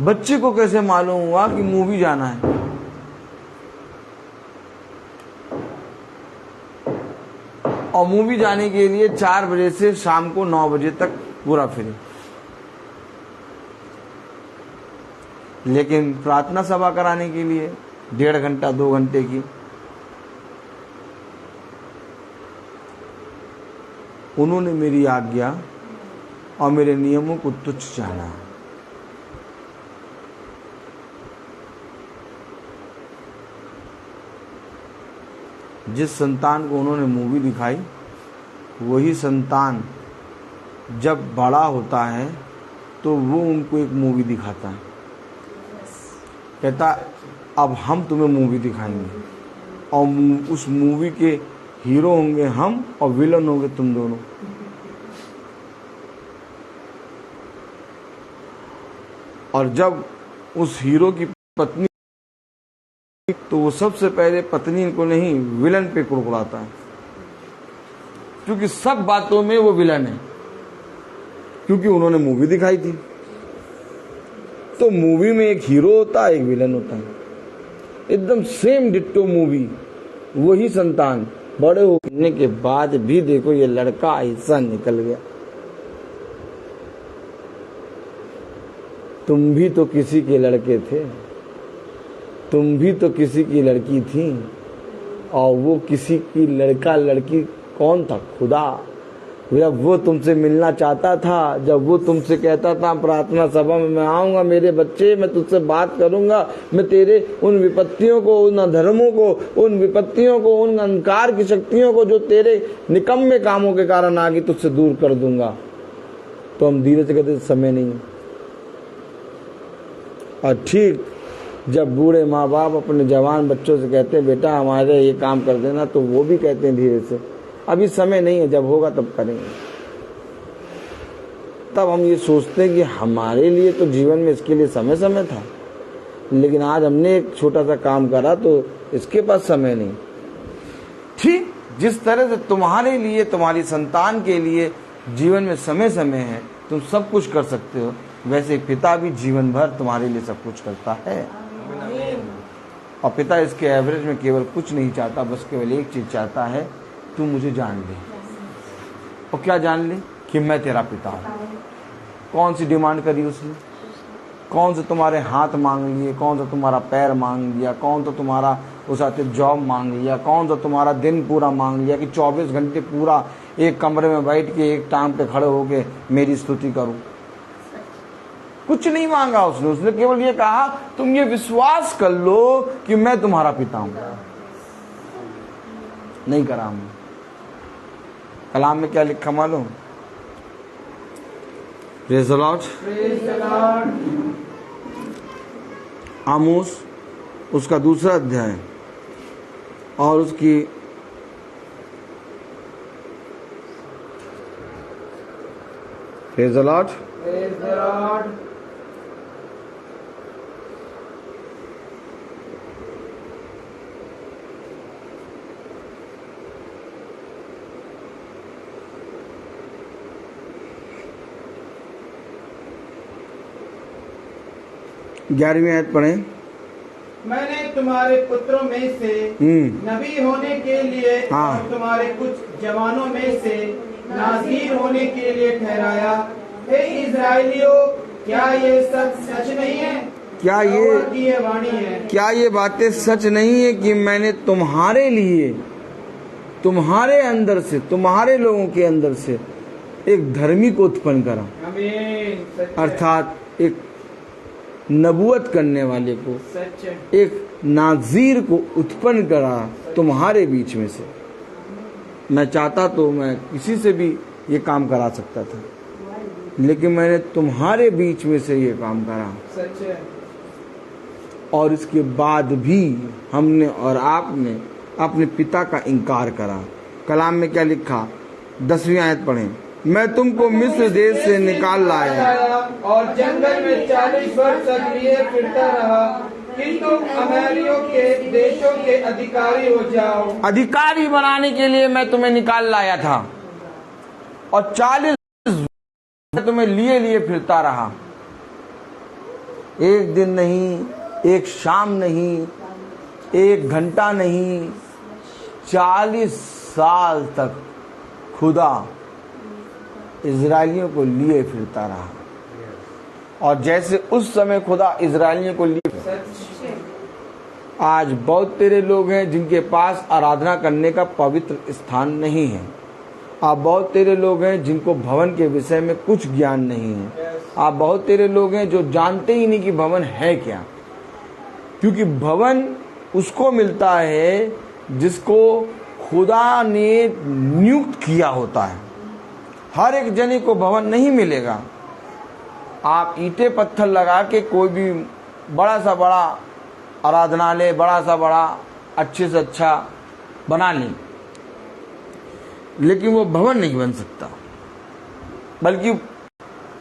बच्चे को कैसे मालूम हुआ कि मूवी जाना है? और मूवी जाने के लिए 4 बजे से शाम को 9 बजे तक पूरा फ्री। लेकिन प्रार्थना सभा कराने के लिए 1.5 घंटा 2 घंटे की, उन्होंने मेरी आज्ञा और मेरे नियमों को तुच्छ जाना। जिस संतान को उन्होंने मूवी दिखाई, वही संतान जब बड़ा होता है तो वो उनको एक मूवी दिखाता है, कहता अब हम तुम्हें मूवी दिखाएंगे, और उस मूवी के हीरो होंगे हम और विलन होंगे तुम दोनों। और जब उस हीरो की पत्नी, तो वो सबसे पहले पत्नी को नहीं विलन पे कुड़कुड़ाता है, क्योंकि सब बातों में वो विलन है, क्योंकि उन्होंने मूवी दिखाई थी। तो मूवी में एक हीरो होता है, एक विलन होता है, एकदम सेम डिट्टो मूवी। वही संतान बड़े होने के बाद भी देखो ये लड़का ऐसा निकल गया। तुम भी तो किसी के लड़के थे, तुम भी तो किसी की लड़की थी, और वो किसी की लड़का लड़की कौन था? खुदा। जब वो तुमसे मिलना चाहता था, जब वो तुमसे कहता था प्रार्थना सभा में मैं आऊंगा मेरे बच्चे, मैं तुझसे बात करूंगा, मैं तेरे उन विपत्तियों को, उन अधर्मों को, उन विपत्तियों को, उन अंधकार की शक्तियों को जो तेरे निकम्मे कामों के कारण आ गई, तुझसे दूर कर दूंगा। तो हम धीरे से कहते समय नहीं। और ठीक जब बूढ़े माँ बाप अपने जवान बच्चों से कहते हैं बेटा हमारे ये काम कर देना, तो वो भी कहते हैं धीरे से अभी समय नहीं है, जब होगा तब करेंगे। तब हम ये सोचते हैं कि हमारे लिए तो जीवन में इसके लिए समय समय था, लेकिन आज हमने एक छोटा सा काम करा तो इसके पास समय नहीं। ठीक जिस तरह से तुम्हारे लिए, तुम्हारी संतान के लिए जीवन में समय समय है, तुम सब कुछ कर सकते हो, वैसे पिता भी जीवन भर तुम्हारे लिए सब कुछ करता है। और पिता इसके एवरेज में केवल कुछ नहीं चाहता, बस केवल एक चीज चाहता है, तू मुझे जान ले। और क्या जान ले? कि मैं तेरा पिता हूँ। कौन सी डिमांड करी उसने? कौन सा तुम्हारे हाथ मांग लिए, कौन सा तुम्हारा पैर मांग लिया, कौन सा तुम्हारा उस आते जॉब मांग लिया, कौन सा तुम्हारा दिन पूरा मांग लिया कि 24 घंटे पूरा एक कमरे में बैठ के एक टांग पे खड़े होके मेरी स्तुति करूं? कुछ नहीं मांगा उसने केवल ये कहा, तुम ये विश्वास कर लो कि मैं तुम्हारा पिता हूं। नहीं करा हमने। कलाम में क्या लिखा मालूम? Praise the Lord. आमोस उसका 2 अध्याय और उसकी 11वीं आयत पढ़ें। मैंने तुम्हारे पुत्रों में से नबी होने के लिए और तुम्हारे कुछ जवानों में से नाज़ीर होने के लिए ठहराया। हे इज़राइलियों, क्या ये सच नहीं है? क्या ये वाणी है? क्या ये बातें सच नहीं है कि मैंने तुम्हारे लिए, तुम्हारे अंदर से, तुम्हारे लोगों के अंदर से एक धर्मी को उत्पन्न करा, अर्थात एक नबूवत करने वाले को, एक नाज़ीर को उत्पन्न करा तुम्हारे बीच में से। मैं चाहता तो मैं किसी से भी ये काम करा सकता था, लेकिन मैंने तुम्हारे बीच में से ये काम करा। और इसके बाद भी हमने और आपने अपने पिता का इनकार करा। कलाम में क्या लिखा? 10वीं आयत पढ़ें। मैं तुमको मिस्र देश से निकाल लाया और जंगल में 40 वर्ष तक लिए फिरता रहा कि तुम अमोरियों के देशों के अधिकारी हो जाओ। अधिकारी बनाने के लिए मैं तुम्हें निकाल लाया था और 40 वर्ष तुम्हें लिए फिरता रहा। एक दिन नहीं, एक शाम नहीं, एक घंटा नहीं, 40 साल तक खुदा इजरायलियों को लिए फिरता रहा। और जैसे उस समय खुदा इजरायलियों को लिए, आज बहुत तेरे लोग हैं जिनके पास आराधना करने का पवित्र स्थान नहीं है। आप बहुत तेरे लोग हैं जिनको भवन के विषय में कुछ ज्ञान नहीं है। आप बहुत तेरे लोग हैं जो जानते ही नहीं कि भवन है क्या, क्योंकि भवन उसको मिलता है जिसको खुदा ने नियुक्त किया होता है। हर एक जने को भवन नहीं मिलेगा। आप ईंटें पत्थर लगा के कोई भी बड़ा सा बड़ा आराधनालय, बड़ा सा बड़ा अच्छे से अच्छा बना लें, लेकिन वो भवन नहीं बन सकता। बल्कि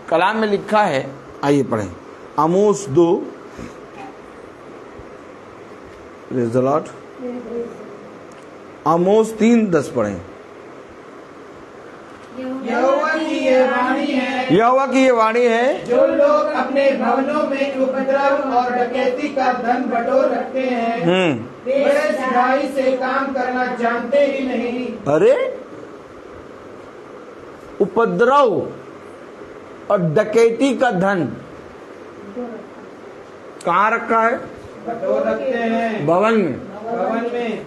कलाम में लिखा है, आइए पढ़ें, आमोस 2, प्रेज़ द लॉर्ड। आमोस 3:10 पढ़ें। यहोवा की ये वाणी है, यहोवा की ये वाणी है, जो लोग अपने भवनों में उपद्रव और डकैती का धन बटोर रखते हैं, वे सिधाई से काम करना जानते ही नहीं। अरे उपद्रव और डकैती का धन कहाँ रखा है? बटोर रखते हैं भवन में। भवन में।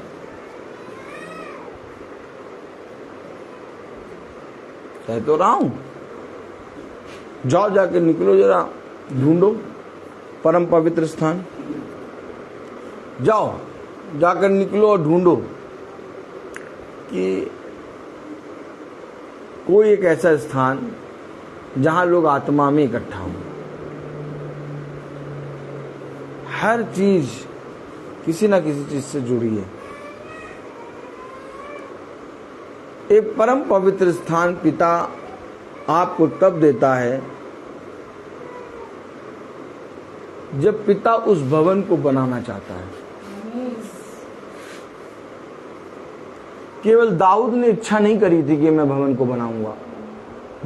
कह तो रहा हूं, जाओ जाके निकलो, जरा ढूंढो परम पवित्र स्थान। जाओ जाकर निकलो और ढूंढो कि कोई एक ऐसा स्थान जहां लोग आत्मा में इकट्ठा हों। हर चीज किसी ना किसी चीज से जुड़ी है। एक परम पवित्र स्थान पिता आपको तब देता है जब पिता उस भवन को बनाना चाहता है। केवल दाऊद ने इच्छा नहीं करी थी कि मैं भवन को बनाऊंगा,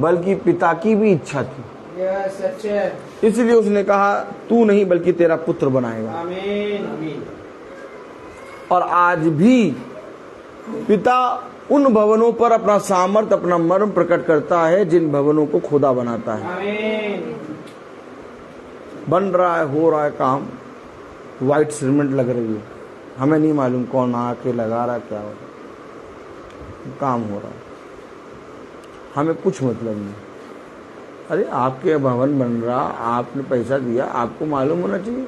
बल्कि पिता की भी इच्छा थी। यह सच है। इसलिए उसने कहा तू नहीं बल्कि तेरा पुत्र बनाएगा। आमीन आमीन। और आज भी पिता उन भवनों पर अपना सामर्थ, अपना मर्म प्रकट करता है जिन भवनों को खुदा बनाता है। आमीन। बन रहा है, हो रहा है काम, व्हाइट सीमेंट लग रही है, हमें नहीं मालूम कौन आके लगा रहा, क्या हो रहा, काम हो रहा है, हमें कुछ मतलब नहीं। अरे आपके भवन बन रहा, आपने पैसा दिया, आपको मालूम होना चाहिए,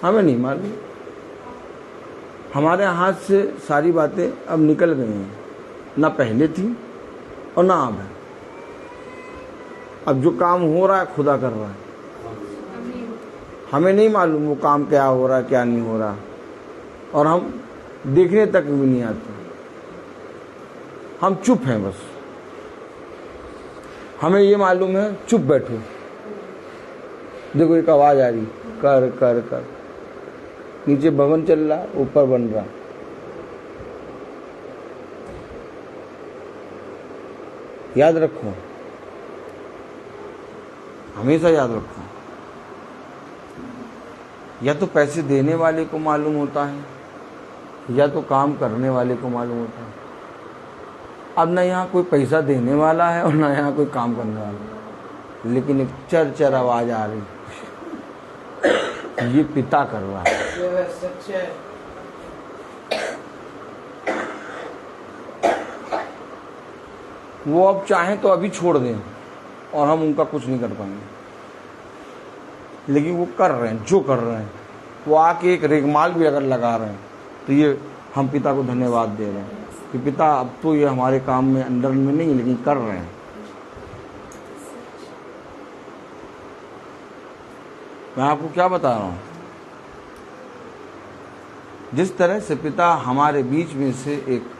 हमें नहीं मालूम। हमारे हाथ से सारी बातें अब निकल गई हैं, ना पहले थी और ना अब है। अब जो काम हो रहा है खुदा कर रहा है, हमें नहीं मालूम वो काम क्या हो रहा है क्या नहीं हो रहा, और हम देखने तक भी नहीं आते, हम चुप हैं बस। हमें ये मालूम है चुप बैठो, देखो एक आवाज आ रही, कर कर कर, नीचे भवन चल रहा, ऊपर बन रहा। याद रखो, हमेशा याद रखो, या तो पैसे देने वाले को मालूम होता है या तो काम करने वाले को मालूम होता है। अब ना यहाँ कोई पैसा देने वाला है और ना यहाँ कोई काम करने वाला है, लेकिन एक चर चर आवाज आ रही, ये पिता कर रहा है। यह सच है। वो अब चाहें तो अभी छोड़ दें और हम उनका कुछ नहीं कर पाएंगे, लेकिन वो कर रहे हैं जो कर रहे हैं। वो आके एक रेगमाल भी अगर लगा रहे हैं तो ये हम पिता को धन्यवाद दे रहे हैं कि पिता अब तो ये हमारे काम में अंडर में नहीं लेकिन कर रहे हैं। मैं आपको क्या बता रहा हूँ, जिस तरह से पिता हमारे बीच में से एक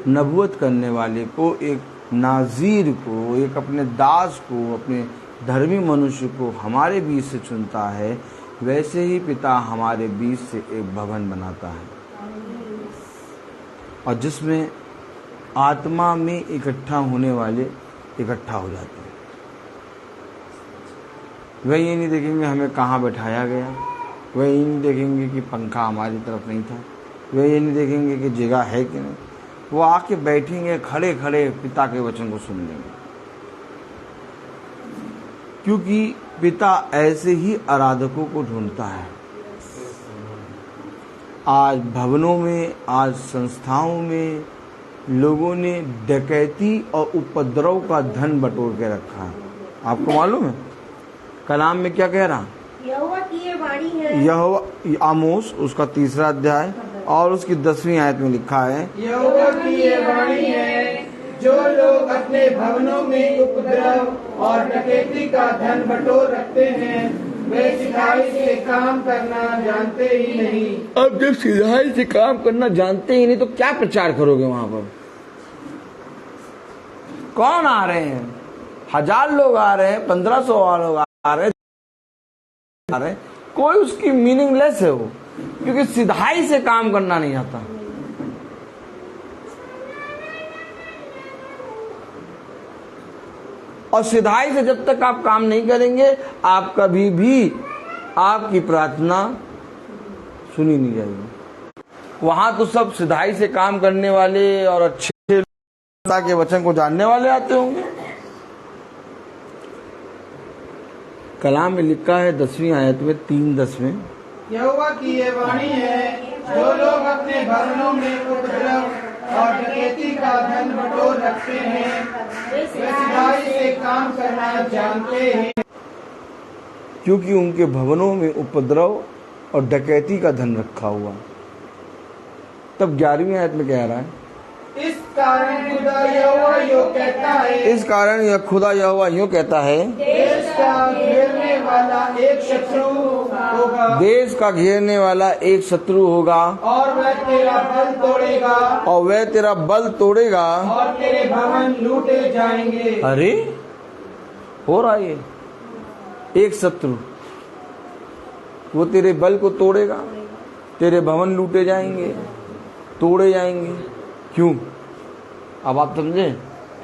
नबूवत करने वाले को, एक नाज़ीर को, एक अपने दास को, अपने धर्मी मनुष्य को हमारे बीच से चुनता है, वैसे ही पिता हमारे बीच से एक भवन बनाता है और जिसमें आत्मा में इकट्ठा होने वाले इकट्ठा हो जाते हैं। वह ये नहीं देखेंगे हमें कहाँ बैठाया गया, वह ये नहीं देखेंगे कि पंखा हमारी तरफ नहीं था, वह ये नहीं देखेंगे कि जगह है कि नहीं। वो आके बैठेंगे, खड़े खड़े पिता के वचन को सुन लेंगे, क्योंकि पिता ऐसे ही आराधकों को ढूंढता है। आज भवनों में, आज संस्थाओं में लोगों ने डकैती और उपद्रव का धन बटोर के रखा है। आपको मालूम है कलाम में क्या कह रहा, यहोवा की ये वाणी है, यहोवा, आमोस उसका 3 अध्याय और उसकी 10वीं आयत में लिखा है, यहोवा की ये वाणी है, जो लोग अपने भवनों में उपद्रव और डकैती का धन बटोर रखते हैं वे सिधाई से काम करना जानते ही नहीं। अब जब सिधाई से काम करना जानते ही नहीं तो क्या प्रचार करोगे वहां पर? कौन आ रहे हैं? 1000 लोग आ रहे हैं, 1500 लोग आ रहे हैं, कोई उसकी मीनिंगलेस है वो, क्योंकि सिधाई से काम करना नहीं आता। और सिधाई से जब तक आप काम नहीं करेंगे, आप कभी भी आपकी प्रार्थना सुनी नहीं जाएगी। वहां तो सब सिधाई से काम करने वाले और अच्छे के वचन को जानने वाले आते होंगे। कलाम में लिखा है 10वीं आयत में 3:10 में, यहोवा की ये वाणी है, जो लोग अपने भवनों में उपद्रव और डकैती का धन बटोर रखते हैं वे सिधाई से काम करना जानते हैं। क्योंकि उनके भवनों में उपद्रव और डकैती का धन रखा हुआ। तब 11वीं आयत में कह रहा है, इस कारण खुदा यहोवा यूं कहता है, इस कारण यह खुदा यहोवा यूं कहता है, देश का घेरने वाला एक शत्रु होगा, देश का घेरने वाला एक शत्रु होगा और वह तेरा बल तोड़ेगा, और वह तेरा बल तोड़ेगा और तेरे भवन लूटे जाएंगे। अरे हो रहा है, एक शत्रु वो तेरे बल को तोड़ेगा, तेरे भवन लूटे जाएंगे, तोड़े जाएंगे। क्यों? अब आप समझे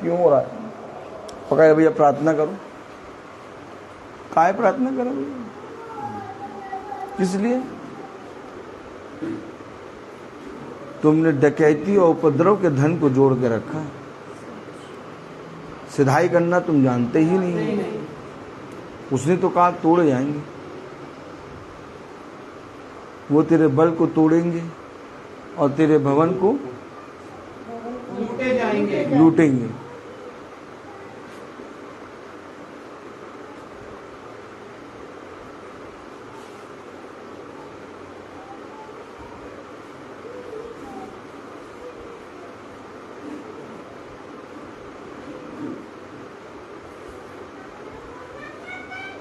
क्यों हो रहा है? पकड़े भैया प्रार्थना करो, काय प्रार्थना करो भैया, किस लिए? तुमने डकैती और उपद्रव के धन को जोड़ के रखा है, सिधाई करना तुम जानते ही नहीं। उसने तो कहा तोड़ जाएंगे, वो तेरे बल को तोड़ेंगे और तेरे भवन को लूटेंगे।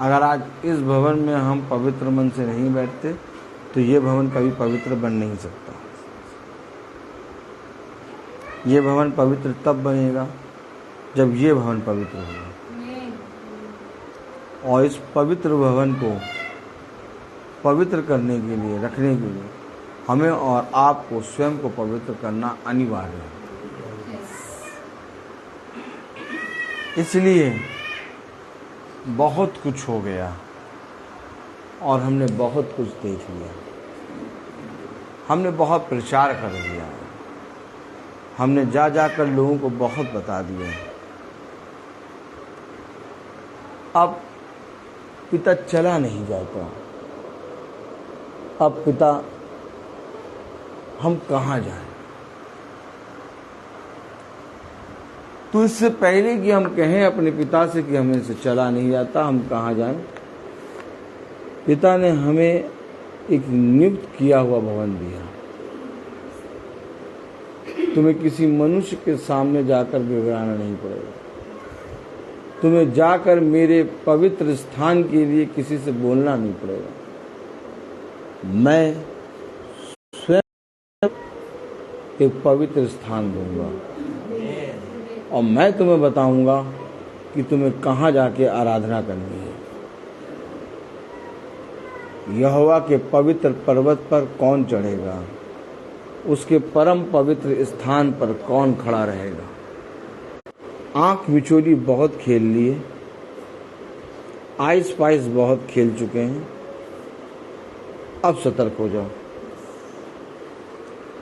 अगर आज इस भवन में हम पवित्र मन से नहीं बैठते तो ये भवन कभी पवित्र बन नहीं सकता। ये भवन पवित्र तब बनेगा जब ये भवन पवित्र होगा, और इस पवित्र भवन को पवित्र करने के लिए, रखने के लिए हमें और आपको स्वयं को पवित्र करना अनिवार्य है। इसलिए बहुत कुछ हो गया और हमने बहुत कुछ देख लिया, हमने बहुत प्रचार कर दिया, हमने जा जाकर लोगों को बहुत बता दिया। अब पिता चला नहीं जाता, अब पिता हम कहाँ जाएं? तो इससे पहले कि हम कहें अपने पिता से कि हमें से चला नहीं जाता, हम कहाँ जाएं? पिता ने हमें एक नियुक्त किया हुआ भवन दिया। तुम्हें किसी मनुष्य के सामने जाकर गिड़गिड़ाना नहीं पड़ेगा, तुम्हें जाकर मेरे पवित्र स्थान के लिए किसी से बोलना नहीं पड़ेगा। मैं स्वयं एक पवित्र स्थान दूंगा और मैं तुम्हें बताऊंगा कि तुम्हें कहाँ जाके आराधना करनी है। यहोवा के पवित्र पर्वत पर कौन चढ़ेगा, उसके परम पवित्र स्थान पर कौन खड़ा रहेगा। आंख मिचोली बहुत खेल लिए, आइस पाइस बहुत खेल चुके हैं, अब सतर्क हो जाओ।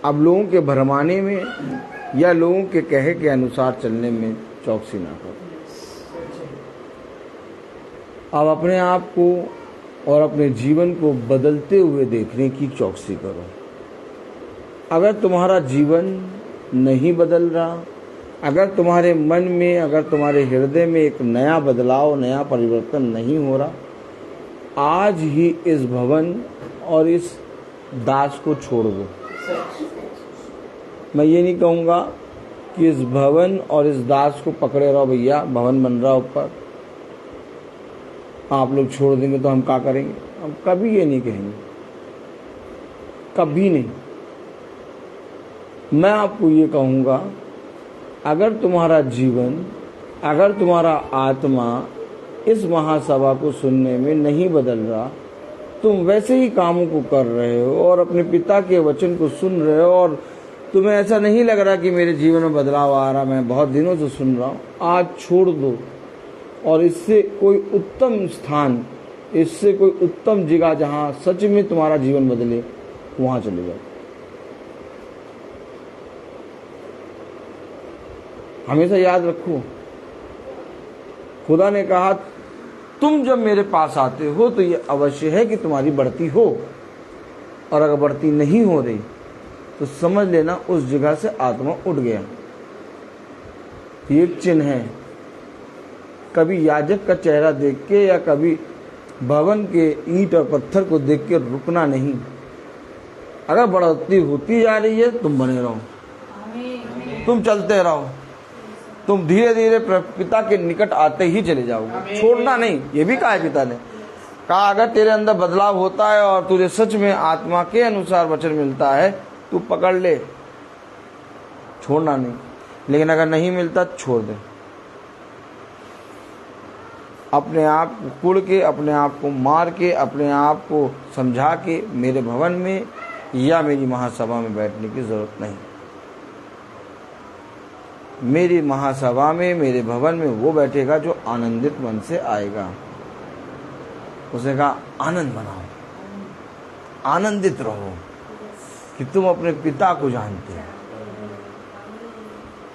अब लोगों के भरमाने में या लोगों के कहे के अनुसार चलने में चौकसी ना करो। अब अपने आप को और अपने जीवन को बदलते हुए देखने की चौकसी करो। अगर तुम्हारा जीवन नहीं बदल रहा, अगर तुम्हारे मन में, अगर तुम्हारे हृदय में एक नया बदलाव, नया परिवर्तन नहीं हो रहा, आज ही इस भवन और इस दास को छोड़ दो। मैं ये नहीं कहूँगा कि इस भवन और इस दास को पकड़े रहो, भैया भवन बन रहा ऊपर, आप लोग छोड़ देंगे तो हम क्या करेंगे। हम कभी ये नहीं कहेंगे, कभी नहीं। मैं आपको ये कहूँगा, अगर तुम्हारा जीवन, अगर तुम्हारा आत्मा इस महासभा को सुनने में नहीं बदल रहा, तुम वैसे ही कामों को कर रहे हो और अपने पिता के वचन को सुन रहे हो और तुम्हें ऐसा नहीं लग रहा कि मेरे जीवन में बदलाव आ रहा, मैं बहुत दिनों से सुन रहा हूँ, आज छोड़ दो और इससे कोई उत्तम स्थान, इससे कोई उत्तम जगह जहाँ सच में तुम्हारा जीवन बदले, वहाँ चले जाओ। हमेशा याद रखो, खुदा ने कहा तुम जब मेरे पास आते हो तो ये अवश्य है कि तुम्हारी बढ़ती हो, और अगर बढ़ती नहीं हो रही तो समझ लेना उस जगह से आत्मा उठ गया। ये एक चिन्ह है। कभी याजक का चेहरा देख के या कभी भवन के ईंट और पत्थर को देख के रुकना नहीं। अगर बढ़ती होती जा रही है तुम बने रहो, तुम चलते रहो, तुम धीरे धीरे पिता के निकट आते ही चले जाओगे, छोड़ना नहीं। ये भी कहा है पिता ने, कहा अगर तेरे अंदर बदलाव होता है और तुझे सच में आत्मा के अनुसार वचन मिलता है, तू पकड़ ले, छोड़ना नहीं। लेकिन अगर नहीं मिलता छोड़ दे। अपने आप को कुड़ के, अपने आप को मार के, अपने आप को समझा के मेरे भवन में या मेरी महासभा में बैठने की जरूरत नहीं। मेरी महासभा में, मेरे भवन में वो बैठेगा जो आनंदित मन से आएगा। उसने कहा आनंद बनाओ, आनंदित रहो कि तुम अपने पिता को जानते हो।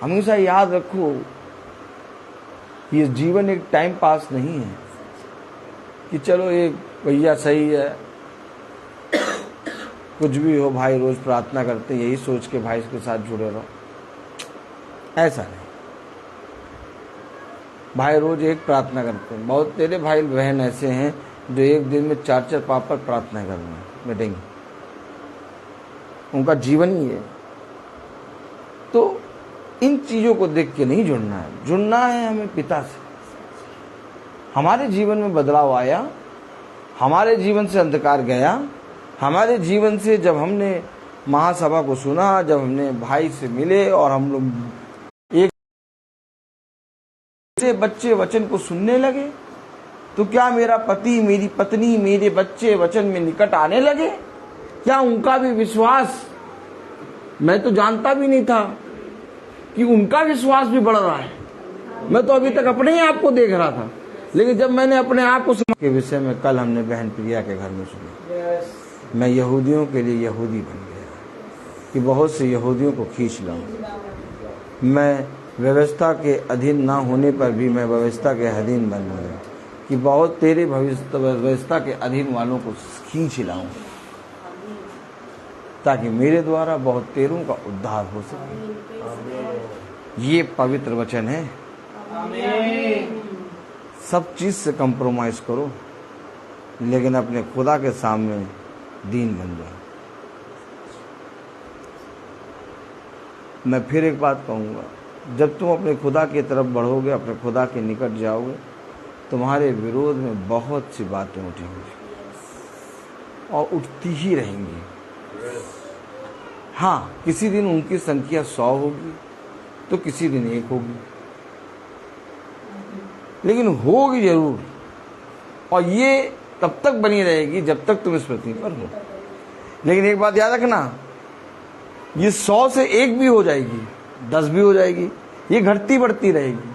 हमेशा याद रखो ये जीवन एक टाइम पास नहीं है कि चलो एक भैया सही है, कुछ भी हो भाई रोज प्रार्थना करते यही सोच के भाई इसके साथ जुड़े रहो। ऐसा नहीं, भाई रोज एक प्रार्थना करते हैं। बहुत तेरे भाई बहन ऐसे हैं जो एक दिन में 4-4 पाप पर प्रार्थना करने बैठेंगे, उनका जीवन ही है। तो इन चीजों को देख के नहीं जुड़ना है, जुड़ना है हमें पिता से। हमारे जीवन में बदलाव आया, हमारे जीवन से अंधकार गया, हमारे जीवन से जब हमने महासभा को सुना, जब हमने भाई से मिले और हम लोग एक से बच्चे वचन को सुनने लगे, तो क्या मेरा पति, मेरी पत्नी, मेरे बच्चे वचन में निकट आने लगे? क्या उनका भी विश्वास, मैं तो जानता भी नहीं था कि उनका विश्वास भी बढ़ रहा है। मैं तो अभी तक अपने ही आप को देख रहा था, लेकिन जब मैंने अपने आप को के विषय में कल हमने बहन प्रिया के घर में सुना, मैं यहूदियों के लिए यहूदी बन गया कि बहुत से यहूदियों को खींच लाऊं। मैं व्यवस्था के अधीन ना होने पर भी मैं व्यवस्था के अधीन बन गया कि बहुत तेरे भविष्य व्यवस्था के अधीन वालों को खींच लाऊं, ताकि मेरे द्वारा बहुत तेरों का उद्धार हो सके। ये पवित्र वचन है। सब चीज से कंप्रोमाइज करो, लेकिन अपने खुदा के सामने दीन बन जाओ। मैं फिर एक बात कहूंगा, जब तुम अपने खुदा की तरफ बढ़ोगे, अपने खुदा के निकट जाओगे, तुम्हारे विरोध में बहुत सी बातें उठेंगी और उठती ही रहेंगी। हाँ, किसी दिन उनकी संख्या 100 होगी तो किसी दिन 1 होगी, लेकिन होगी जरूर। और ये तब तक बनी रहेगी जब तक तुम इस पृथ्वी पर हो। लेकिन एक बात याद रखना, ये 100 से 1 भी हो जाएगी, 10 भी हो जाएगी, ये घटती बढ़ती रहेगी।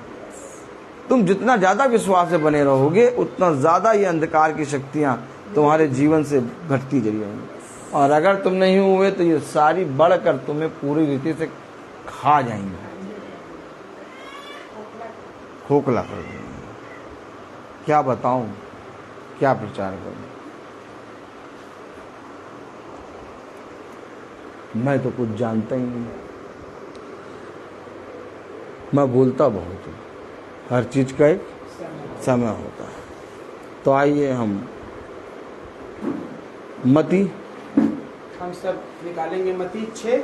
तुम जितना ज्यादा विश्वास से बने रहोगे, उतना ज्यादा ये अंधकार की शक्तियां तुम्हारे जीवन से घटती चली जाएंगी। और अगर तुम नहीं हुए तो ये सारी बढ़कर तुम्हें पूरी रीति से खा जाएंगे, खोखला कर देंगे। क्या बताऊं, क्या प्रचार करूं? मैं तो कुछ जानता ही नहीं, मैं बोलता बहुत हूं। हर चीज का एक समय होता है। तो आइए हम मती, हम सब निकालेंगे मती 6।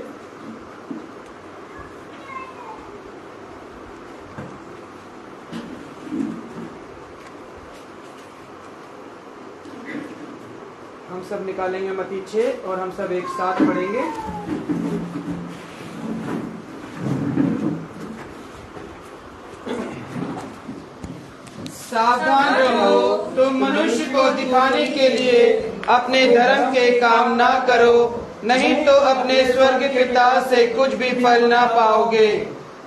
हम सब निकालेंगे मती 6 और हम सब एक साथ पढ़ेंगे। सावधान रहो, तुम मनुष्य को दिखाने के लिए अपने धर्म के काम ना करो, नहीं तो अपने स्वर्ग पिता से कुछ भी फल ना पाओगे।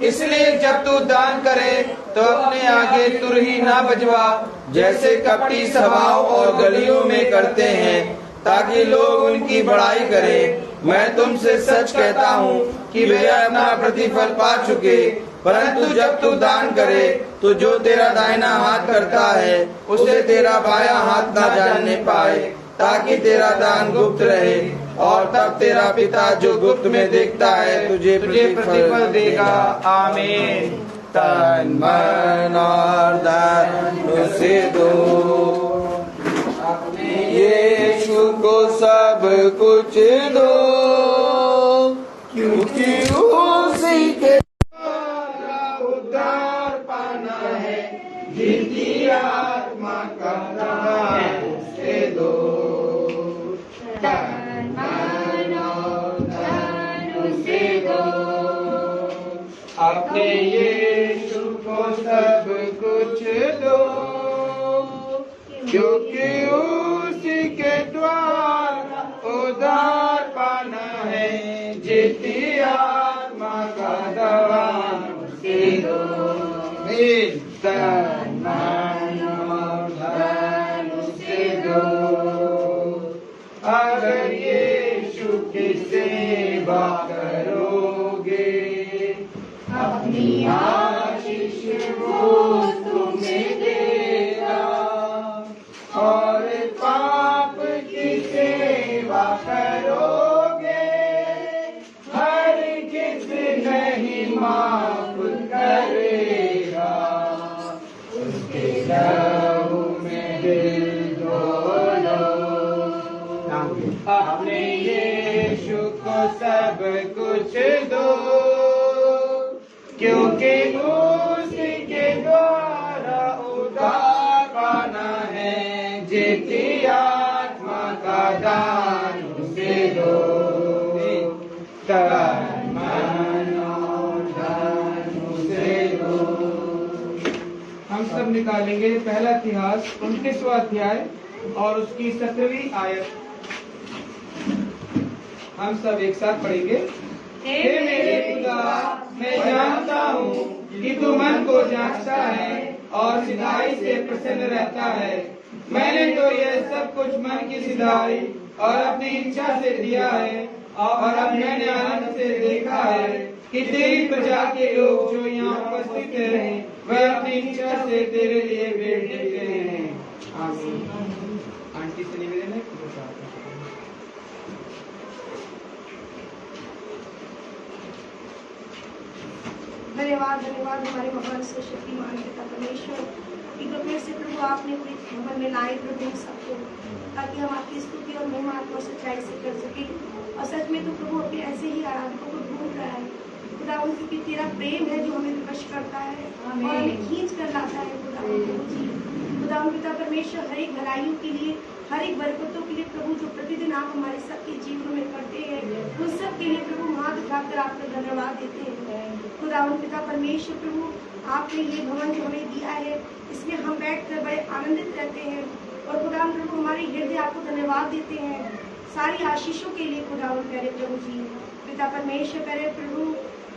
इसलिए जब तू दान करे तो अपने आगे तुरही ना बजवा, जैसे कपटी सभाओं और गलियों में करते हैं, ताकि लोग उनकी बड़ाई करें। मैं तुमसे सच कहता हूँ कि वे अपना प्रतिफल पा चुके। परंतु जब तू दान करे तो जो तेरा दाहिना हाथ करता है, उसे तेरा बायां हाथ ना जानने पाए, ताकि तेरा दान गुप्त रहे, और तब तेरा पिता जो गुप्त में देखता है तुझे प्रतिफल देगा। आमीन। तन मन और धन से दो, यीशु को सब कुछ दो, क्योंकि उसी के उद्धार पाना है, जिसकी आत्मा का दान उसे दो। तन मन और धन उसे दो, अपने यीशु को सब कुछ दो, क्योंकि उसी के द्वारा उद्धार पाना है, जिसकी आत्मा का दान उसे तन मन और धन उसे दो। अगर यीशु की सेवा करोगे, अपनी आशीष वो तुम्हें देगा। और पाप की सेवा करोगे, हर किस नहीं माफ करेगा। उसके लहू में दिल धो लो, अपने यीशु को सब कुछ दो, क्योंकि उसी के द्वारा उद्धार पाना है। जीती आत्मा का दान उसे दो, तन मन और धन उसे दो। हम सब निकालेंगे पहला इतिहास 29वां अध्याय और उसकी 17वीं आयत। हम सब एक साथ पढ़ेंगे। हे मेरे खुदा, मैं जानता हूँ कि तू मन को जांचता है और सिधाई से प्रसन्न रहता है। मैंने तो यह सब कुछ मन की सिधाई और अपनी इच्छा से दिया है, और अब मैंने आनंद से देखा है कि तेरी प्रजा के लोग जो यहाँ उपस्थित हैं, वह अपनी इच्छा से तेरे लिए भेंट देते हैं। आमीन। आंटी से निवेदन है। धन्यवाद धन्यवाद हमारे महान शक्तिमान पिता परमेश्वर, एक बार फिर से प्रभु आपने अपने भवन में लाए प्रभु सबको, ताकि हम आपकी स्तुति और महिमा और सच्चाई से कर सके। और सच में तो प्रभु अपने ऐसे ही आराधकों को ढूंढ रहा है खुदा, क्योंकि तेरा प्रेम है जो हमें विवश करता है और हमें खींच कर लाता है खुदा जी। खुदा पिता परमेश्वर, हर एक भलाइयों के लिए, हर एक बरकतों के लिए प्रभु जो प्रतिदिन आप हमारे सबके जीवन में करते हैं, उन सब के लिए प्रभु हाथ उठाकर आपका धन्यवाद देते हैं। खुदा पिता परमेश्वर प्रभु, आपने ये भवन जो हमें दिया है, इसमें हम बैठकर बड़े आनंदित रहते हैं। और खुदा प्रभु हमारे हृदय आपको धन्यवाद देते हैं सारी आशीषों के लिए। खुदा प्यारे प्रभु जी, पिता परमेश्वर प्यारे प्रभु,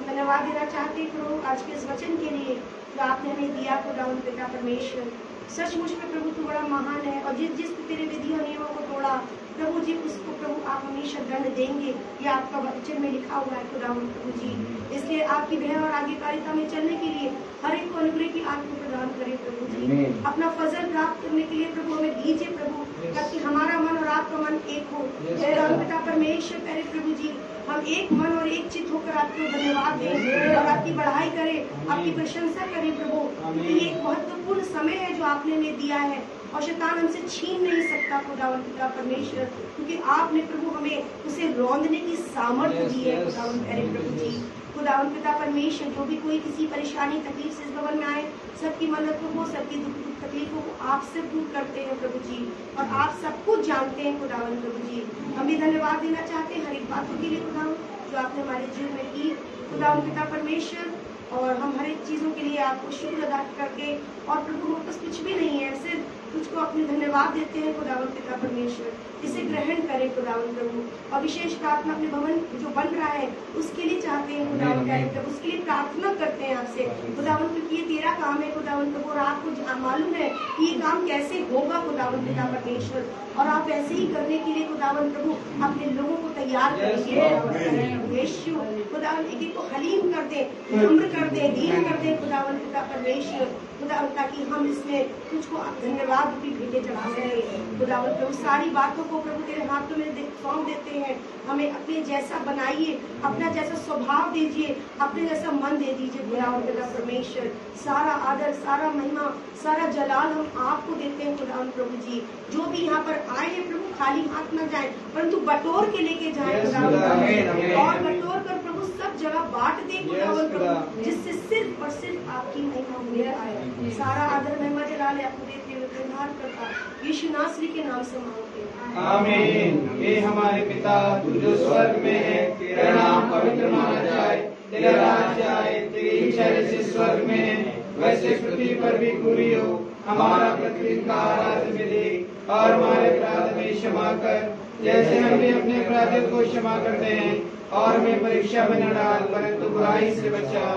धन्यवाद देना चाहते हैं प्रभु आज के इस वचन के लिए जो आपने हमें दिया। खुदा पिता परमेश्वर, सचमुच में प्रभु तू बड़ा महान है, और जिस तेरे विधि और नियमों को तोड़ा प्रभु जी, उसको प्रभु आप हमेशा दंड देंगे, ये आपका वचन में लिखा हुआ है खुदा प्रभु जी। इसलिए आपकी भय और आज्ञाकारिता में चलने के लिए हर एक को अनुग्रह की आत्मा प्रदान करें प्रभु जी। अपना फजल प्राप्त करने के लिए प्रभु हमें दीजिए प्रभु, ताकि हमारा मन और आपका मन एक हो। पिता परमेश्वर प्यारे प्रभु जी, हम एक मन और एक चित्त होकर आपको धन्यवाद दें और आपकी बढ़ाई करें, आपकी प्रशंसा करें प्रभु। ये एक महत्वपूर्ण समय है जो आपने हमें दिया है, और शैतान हमसे छीन नहीं सकता खुदा पिता परमेश्वर, क्योंकि आपने प्रभु हमें उसे रौंदने की सामर्थ्य दी है खुदा प्रभु जी। खुदा पिता परमेश्वर, जो भी कोई किसी परेशानी तकलीफ से इस भवन में आए, सबकी मन्नतों को, सबकी दुख तकलीफों को आपसे दूर करते हैं प्रभु जी, और आप सब कुछ जानते हैं खुदा प्रभु जी। हम भी धन्यवाद देना चाहते हैं हर एक बातों के लिए खुदा, जो आपने हमारे जीवन में की खुदा पिता परमेश्वर। और हम हर एक चीज़ों के लिए आपको शुक्र अदा करके, और प्रभु हमारे पास कुछ भी नहीं है, सिर्फ तुझको अपने धन्यवाद देते हैं खुदावन पिता परमेश्वर। इसे ग्रहण करें खुदावन प्रभु, और विशेष प्रार्थना अपने भवन जो बन रहा है उसके लिए चाहते हैं खुदावन प्रभु, उसके लिए प्रार्थना करते हैं आपसे खुदावन, क्योंकि ये तेरा काम है खुदावन प्रभु, और आपको मालूम है कि ये काम कैसे होगा खुदावन पिता परमेश्वर, और आप ऐसे ही करने के लिए खुदावन प्रभु अपने लोगों को तैयार करेंगे यीशु खुदावन। एक एक को हलीम कर दे, नम्र कर दे, दीन कर दे खुदावन पिता परमेश्वर खुदावन, ताकि हम इसमें तुझको धन्यवाद भी भेजे चढ़ा सके खुदावन प्रभु। सारी बातों को प्रभु तेरे हाथों में सौंप देते हैं, हमें अपने जैसा बनाइए, अपना जैसा स्वभाव दीजिए, अपने जैसा मन दे दीजिए खुदावन पिता परमेश्वर। सारा आदर, सारा महिमा, सारा जलाल हम आपको देते हैं खुदावन प्रभु जी। जो भी यहाँ पर आए हैं प्रभु, खाली हाथ न जाए, परंतु बटोर के लेके जाए खुदावन, और बटोर कर प्रभु सब जगह बांट दे खुदावन प्रभु, जिससे सिर्फ और सिर्फ आपकी महिमा होने पाए। सारा आदर महिमा जलाल आपको देते हुए प्रधान करता यीशु नासरी के नाम से मांगते हैं, आमीन। हे हमारे पिता, तू जो स्वर्ग में है, तेरा नाम पवित्र माना जाए, तेरा राज्य आए, तेरी इच्छा जैसे स्वर्ग में है वैसे पृथ्वी पर भी पूरी हो। हमारा प्रतिदिन का आहार हमें दे, और हमारे अपराध में क्षमा कर, जैसे हम भी अपने अपराधियों को क्षमा करते हैं, और हमें परीक्षा में न डाल, परंतु बुराई से बचा।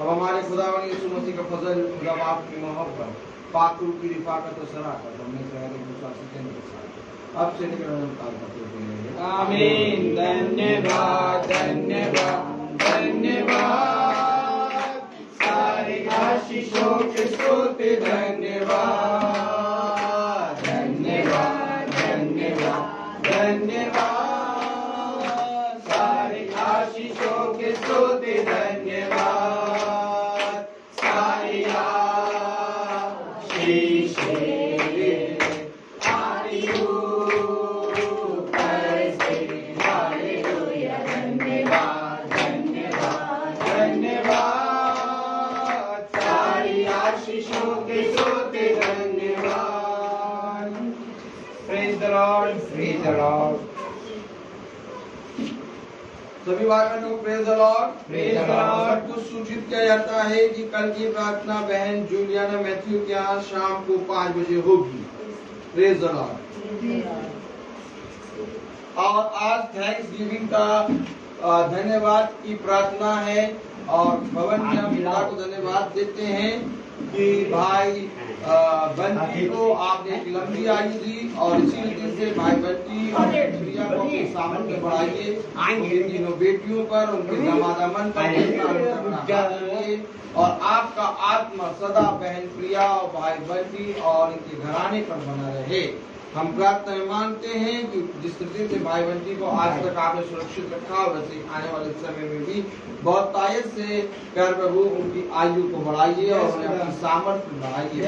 अब हमारे खुदावन यीशु मसीह का फजल, खुदा बाप की मोहब्बत, पाक रूह की रिफाकत और शराकत हमने से हर एक विश्वासी के साथ अब से निकल काल करते हैं। आमीन। धन्यवाद धन्यवाद धन्यवाद, सारे आशीषों के स्रोत धन्यवाद धन्यवाद धन्यवाद धन्यवाद, सारे आशीषों के स्रोत धन्यवाद, सारे आशीषों के स्रोत धन्यवाद। Praise the Lord, praise the Lord। सभी भाइयों को praise the Lord. Praise the Lord। सबको सूचित किया जाता है कि कल की प्रार्थना बहन जूलियाना मैथ्यू के यहाँ शाम को 5 बजे होगी। Praise the Lord. और आज थैंक्स गिविंग का धन्यवाद की प्रार्थना है और भवन में हम पिता को धन्यवाद देते हैं कि भाई बंटी को आपने एक लंबी आयु दी और इसी रीति से भाई बंटी और प्रिया को अपने सामर्थ्य बढ़ाइए, उनकी तीनों बेटियों पर, उनके दामादामन पर और आपका आत्मा सदा बहन प्रिया और भाई बंटी और इनके घराने पर बना रहे। हम प्रार्थना में मानते हैं कि जिस तरीके से भाई बंटी को आज तक आपने सुरक्षित रखा, वैसे आने वाले समय में भी बहुत तायत से प्यार प्रभु उनकी आयु को बढ़ाइए और उन्हें अपनी सामर्थ्य बढ़ाइए,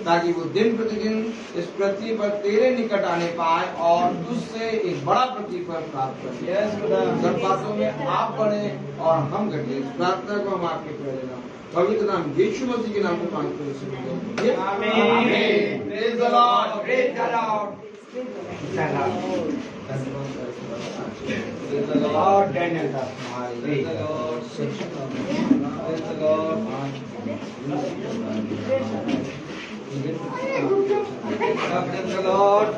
ताकि वो दिन प्रतिदिन इस पृथ्वी पर तेरे निकट आने पाए और तुझसे एक बड़ा प्रतिफल प्राप्त करें। सब बातों में आप बढ़े और हम घटे। इस प्रार्थना को हम आपके पहले नाम पवित्र नाम यीशु मसीह के नाम में मांगते हैं। आमीन। Praise the Lord, praise the Lord। Praise the Lord, Daniel Das. Praise the Lord, Praise the Lord, Praise the Lord।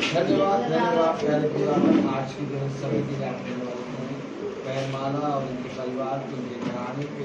धन्यवाद धन्यवाद प्यारे खुदावन, आज के दिन सभी के लिए आपने माला और इनके परिवार के घराने पे